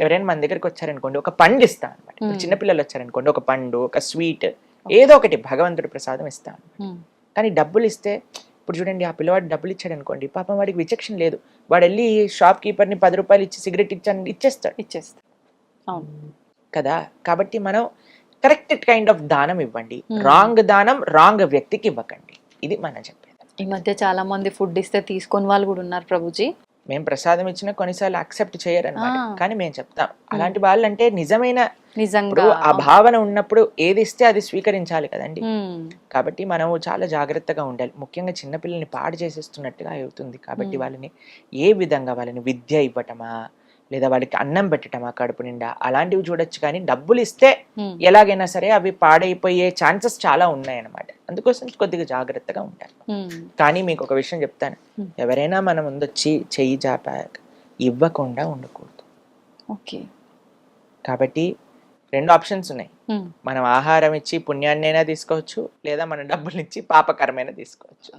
ఎవరైనా మన దగ్గరికి వచ్చారనుకోండి, ఒక పండు ఇస్తాం అనమాట. చిన్నపిల్లలు వచ్చారనుకోండి, ఒక పండు, ఒక స్వీట్, ఏదో ఒకటి భగవంతుడి ప్రసాదం ఇస్తాం. కానీ డబ్బులు ఇస్తే, ఇప్పుడు చూడండి, ఆ పిల్లవాడు డబ్బులు ఇచ్చాడు అనుకోండి, పాపం వాడికి విచక్షణ లేదు, వాడు వెళ్ళి షాప్ కీపర్ని 10 రూపాయలు ఇచ్చి సిగరెట్ ఇచ్చేస్తాడు కదా. కాబట్టి మనం కరెక్ట్ కైండ్ ఆఫ్ దానం ఇవ్వండి, రాంగ్ దానం రాంగ్ వ్యక్తికి ఇవ్వకండి. ఇది మనం చెప్పేది. ఈ మధ్య చాలా మంది ఫుడ్ ఇస్తే తీసుకొని వాళ్ళు కూడా ఉన్నారు ప్రభుజీ. మేము ప్రసాదం ఇచ్చినా కొన్నిసార్లు యాక్సెప్ట్ చేయరన్నమాట, కానీ మేము చెప్తాం అలాంటి వాళ్ళు అంటే నిజంగా ఆ భావన ఉన్నప్పుడు ఏది ఇస్తే అది స్వీకరించాలి కదండి. కాబట్టి మనం చాలా జాగ్రత్తగా ఉండాలి. ముఖ్యంగా చిన్నపిల్లల్ని పాడు చేసేస్తున్నట్టుగా అవుతుంది. కాబట్టి వాళ్ళని ఏ విధంగా, వాళ్ళని విద్య ఇవ్వటమా, లేదా వాడికి అన్నం పెట్టటమా కడుపు నిండా, అలాంటివి చూడొచ్చు. కానీ డబ్బులు ఇస్తే ఎలాగైనా సరే అవి పాడైపోయే ఛాన్సెస్ చాలా ఉన్నాయన్నమాట. అందుకోసం కొద్దిగా జాగ్రత్తగా ఉంటారు. కానీ మీకు ఒక విషయం చెప్తాను, ఎవరైనా మన ముందొచ్చి చెయ్యి చాపాక ఇవ్వకుండా ఉండకూడదు. కాబట్టి 2 ఆప్షన్స్ ఉన్నాయి. మనం ఆహారం ఇచ్చి పుణ్యాన్నైనా తీసుకోవచ్చు, లేదా మన డబ్బులు ఇచ్చి పాపకరమైన తీసుకోవచ్చు.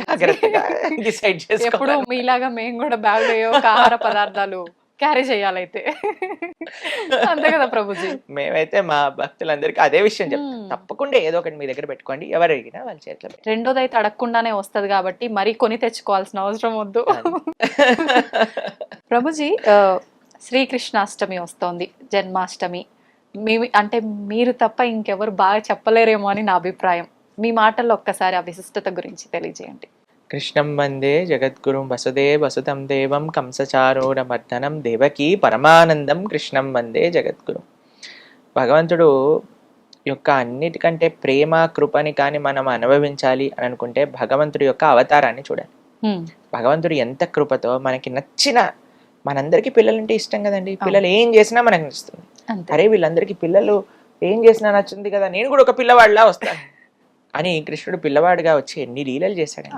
జాగ్రత్తగా డిసైడ్ చేసుకోవాలి. మీలాగా మేము కూడా బ్యాగ్ ఆహార పదార్థాలు క్యారీ చేయాలైతే, అంతే కదా ప్రభుజీ. మేమైతే మా భక్తులందరికీ అదే విషయం చెప్తాం, తప్పకుండా ఏదో ఒకటి మీ దగ్గర పెట్టుకోండి, ఎవరు అడిగినా వాళ్ళ చేతిలో. రెండోది అయితే అడగకుండానే వస్తుంది కాబట్టి మరి కొని తెచ్చుకోవాల్సిన అవసరం వద్దు. ప్రభుజీ, శ్రీకృష్ణాష్టమి వస్తోంది, జన్మాష్టమి. అంటే మీరు తప్ప ఇంకెవరు బాగా చెప్పలేరేమో అని నా అభిప్రాయం. మీ మాటల్లో ఒక్కసారి ఆ విశిష్టత గురించి తెలియజేయండి. కృష్ణం వందే జగద్గురుం వసుదేవ వసుతం దేవం కంసచారూఢమర్దనం దేవకీ పరమానందం కృష్ణం వందే జగద్గురు. భగవంతుడు యొక్క అన్నిటికంటే ప్రేమ కృపని కానీ మనం అనుభవించాలి అని అనుకుంటే భగవంతుడి యొక్క అవతారాన్ని చూడాలి. భగవంతుడు ఎంత కృపతో మనకి నచ్చిన, మనందరికీ పిల్లలంటే ఇష్టం కదండి, పిల్లలు ఏం చేసినా మనకు నచ్చుతుంది. అరే వీళ్ళందరికీ పిల్లలు ఏం చేసినా నచ్చుంది కదా, నేను కూడా ఒక పిల్లవాడిలా వస్తాను అని కృష్ణుడు పిల్లవాడిగా వచ్చి ఎన్ని లీలలు చేశాడు.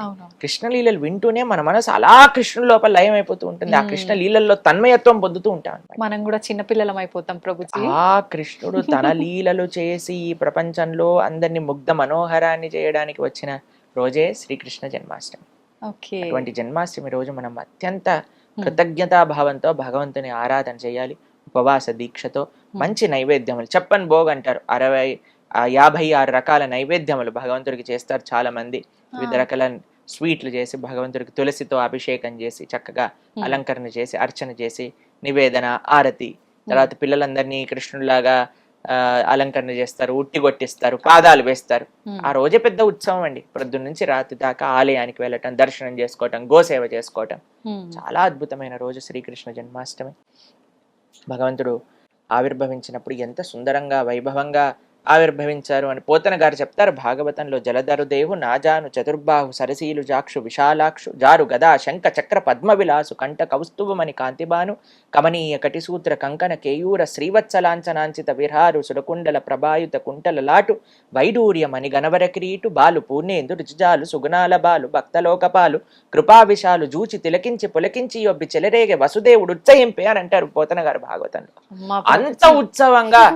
కృష్ణ లీలలు వింటూనే మన మనసు అలా కృష్ణుడు లోపల లయం అయిపోతూ ఉంటుంది. ఆ కృష్ణ లీలల్లో తన్మయత్వం పొందుతూ ఉంటాం. మనం కూడా చిన్నపిల్లలం అయిపోతాం ప్రభుజీ. ఆ కృష్ణుడు తన లీలలు చేసి ఈ ప్రపంచంలో అందరినీ ముగ్ధ మనోహరాన్ని చేయడానికి వచ్చిన రోజే శ్రీకృష్ణ జన్మాష్టమి. అటువంటి జన్మాష్టమి రోజు మనం అత్యంత కృతజ్ఞతాభావంతో భగవంతుని ఆరాధన చేయాలి. ఉపవాస దీక్షతో మంచి నైవేద్యములు, చెప్పని భోగ్ అంటారు, 56 రకాల నైవేద్యములు భగవంతుడికి చేస్తారు చాలా మంది. వివిధ రకాల స్వీట్లు చేసి భగవంతుడికి తులసితో అభిషేకం చేసి చక్కగా అలంకరణ చేసి అర్చన చేసి నివేదన, ఆరతి, తర్వాత పిల్లలందరినీ కృష్ణుడిలాగా అలంకరణ చేస్తారు, ఉట్టి కొట్టిస్తారు, పాదాలు వేస్తారు. Hmm. ఆ రోజే పెద్ద ఉత్సవం అండి. ప్రొద్దున నుంచి రాత్రి దాకా ఆలయానికి వెళ్ళటం, దర్శనం చేసుకోవటం, గోసేవ చేసుకోవటం. Hmm. చాలా అద్భుతమైన రోజు శ్రీకృష్ణ జన్మాష్టమి. భగవంతుడు ఆవిర్భవించినప్పుడు ఎంత సుందరంగా వైభవంగా ఆవిర్భవించారు అని పోతన గారు చెప్తారు భాగవతంలో. జలధరు దేవు నాజాను చతుర్బాహు సరసీలు జాక్షు విశాలాక్షు జారు గదా శంఖ చక్ర పద్మ విలాసు కంఠ కౌస్తుభమని కాంతిబాను కమనీయ కటిసూత్ర కంకణ కేయూర శ్రీవత్సలాంఛనాంచిత విహారు సురకుండల ప్రభాయుత కుంటల లాటు వైడూర్యమని గణవర కిరీటు బాలు పూర్ణేందు రుచిజాలు సుగుణాల బాలు భక్తలోకపాలు కృపావిశాలు జూచి తిలకించి పులకించి యొబ్బి చెలరేగే వసుదేవుడు ఉత్సహింపే అని అంటారు పోతన గారు భాగవతంలో. అంత ఉత్సవంగా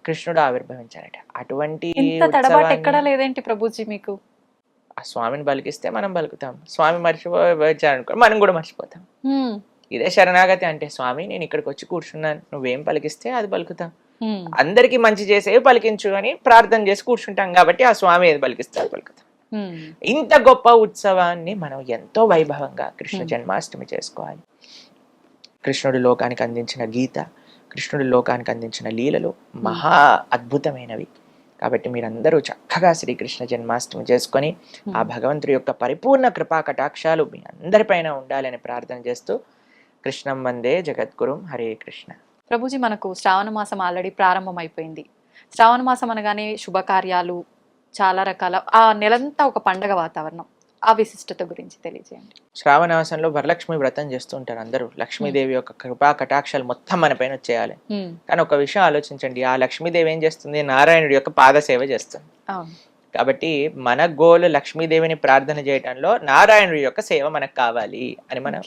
కృష్ణుడు ఆవిర్భవించారట. అటువంటి తడబాటు ఎక్కడా లేదేంటి ప్రభుజీ మీకు? ఆ స్వామిని పలికిస్తే మనం పలుకుతాం, స్వామి మర్చిపోయారనుకో మనం కూడా మర్చిపోతాం. ఇదే శరణాగతి అంటే, స్వామి నేను ఇక్కడికి వచ్చి కూర్చున్నాను, నువ్వేం పలికిస్తే అది పలుకుతాం. అందరికి మంచి చేసేవి పలికించు అని ప్రార్థన చేసి కూర్చుంటాం కాబట్టి ఆ స్వామి ఏది పలికిస్తే అది పలుకుతాం. ఇంత గొప్ప ఉత్సవాన్ని మనం ఎంతో వైభవంగా కృష్ణ జన్మాష్టమి చేసుకోవాలి. కృష్ణుడి లోకానికి అందించిన గీత, కృష్ణుడి లోకానికి అందించిన లీలలు మహా అద్భుతమైనవి. కాబట్టి మీరందరూ చక్కగా శ్రీకృష్ణ జన్మాష్టమి చేసుకొని ఆ భగవంతుడి యొక్క పరిపూర్ణ కృపా కటాక్షాలు మీ అందరిపైన ఉండాలని ప్రార్థన చేస్తూ కృష్ణం వందే జగద్గురుం. హరే కృష్ణ. ప్రభుజీ, మనకు శ్రావణ మాసం ఆల్రెడీ ప్రారంభం అయిపోయింది. శ్రావణ మాసం అనగానే శుభకార్యాలు, చాలా రకాల, ఆ నెలంతా ఒక పండగ వాతావరణం. ఆ విశిష్టత గురించి తెలియజేయండి. శ్రావణ మాసంలో వరలక్ష్మి వ్రతం చేస్తూ ఉంటారు అందరూ. లక్ష్మీదేవి యొక్క కృపా కటాక్షాలు మొత్తం మన పైన వచ్చేయాలి. కానీ ఒక విషయం ఆలోచించండి, ఆ లక్ష్మీదేవి ఏం చేస్తుంది? నారాయణుడి యొక్క పాద సేవ చేస్తుంది. కాబట్టి మన గోలు లక్ష్మీదేవిని ప్రార్థన చేయటంలో నారాయణుడి యొక్క సేవ మనకు కావాలి అని మనం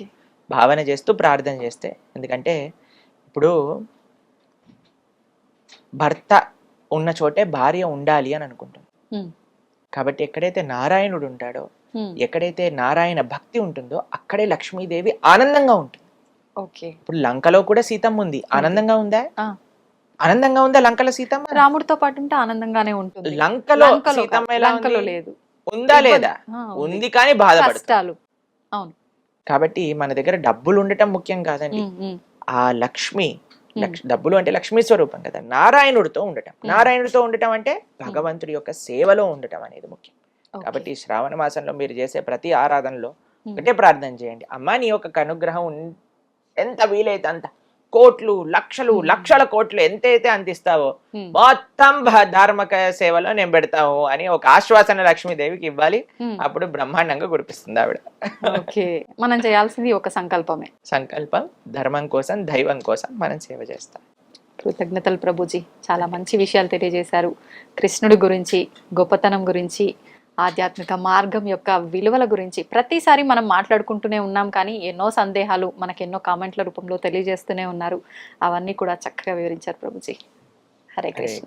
భావన చేస్తూ ప్రార్థన చేస్తే, ఎందుకంటే ఇప్పుడు భర్త ఉన్న చోటే భార్య ఉండాలి అని అనుకుంటాం. కాబట్టి ఎక్కడైతే నారాయణుడు ఉంటాడో, ఎక్కడైతే నారాయణ భక్తి ఉంటుందో అక్కడే లక్ష్మీదేవి ఆనందంగా ఉంటుంది. ఇప్పుడు లంకలో కూడా సీతమ్మ ఉంది, ఆనందంగా ఉందా? ఆనందంగా ఉందా లంకలో సీతమ్మ? రాముడితో పాటు ఉంటే ఆనందంగానే ఉంటుంది. లంకలో సీతమ్మ ఎలా లేదు? ఉందా లేదా? ఉంది, కానీ బాధపడతారు. అవును. కాబట్టి మన దగ్గర డబ్బులు ఉండటం ముఖ్యం కాదండి. ఆ లక్ష్మి, డబ్బులు అంటే లక్ష్మీ స్వరూపం కదా, నారాయణుడితో ఉండటం. నారాయణుడితో ఉండటం అంటే భగవంతుడి యొక్క సేవలో ఉండటం అనేది ముఖ్యం. కాబట్టి శ్రావణ మాసంలో మీరు చేసే ప్రతి ఆరాధనలో ఒకటే ప్రార్థన చేయండి, అమ్మా నీ యొక్క అనుగ్రహం ఎంత వీలైతే అంత, కోట్లు లక్షలు లక్షల కోట్లు ఎంతైతే అంత ఇస్తావో మొత్తం ధార్మిక సేవలో నేను పెడతావు అని ఒక ఆశ్వాసన లక్ష్మీదేవికి ఇవ్వాలి. అప్పుడు బ్రహ్మాండంగా కురిపిస్తుంది ఆవిడ. మనం చేయాల్సింది ఒక సంకల్పమే. సంకల్పం, ధర్మం కోసం, దైవం కోసం మనం సేవ చేస్తాం. కృతజ్ఞతలు ప్రభుజీ, చాలా మంచి విషయాలు తెలియజేశారు. కృష్ణుడి గురించి, గొప్పతనం గురించి, ఆధ్యాత్మిక మార్గం యొక్క విలువల గురించి ప్రతిసారి మనం మాట్లాడుకుంటూనే ఉన్నాం, కానీ ఎన్నో సందేహాలు మనకు ఎన్నో కామెంట్ల రూపంలో తెలియజేస్తూనే ఉన్నారు. అవన్నీ కూడా చక్కగా వివరించారు ప్రభుజీ. హరే కృష్ణ.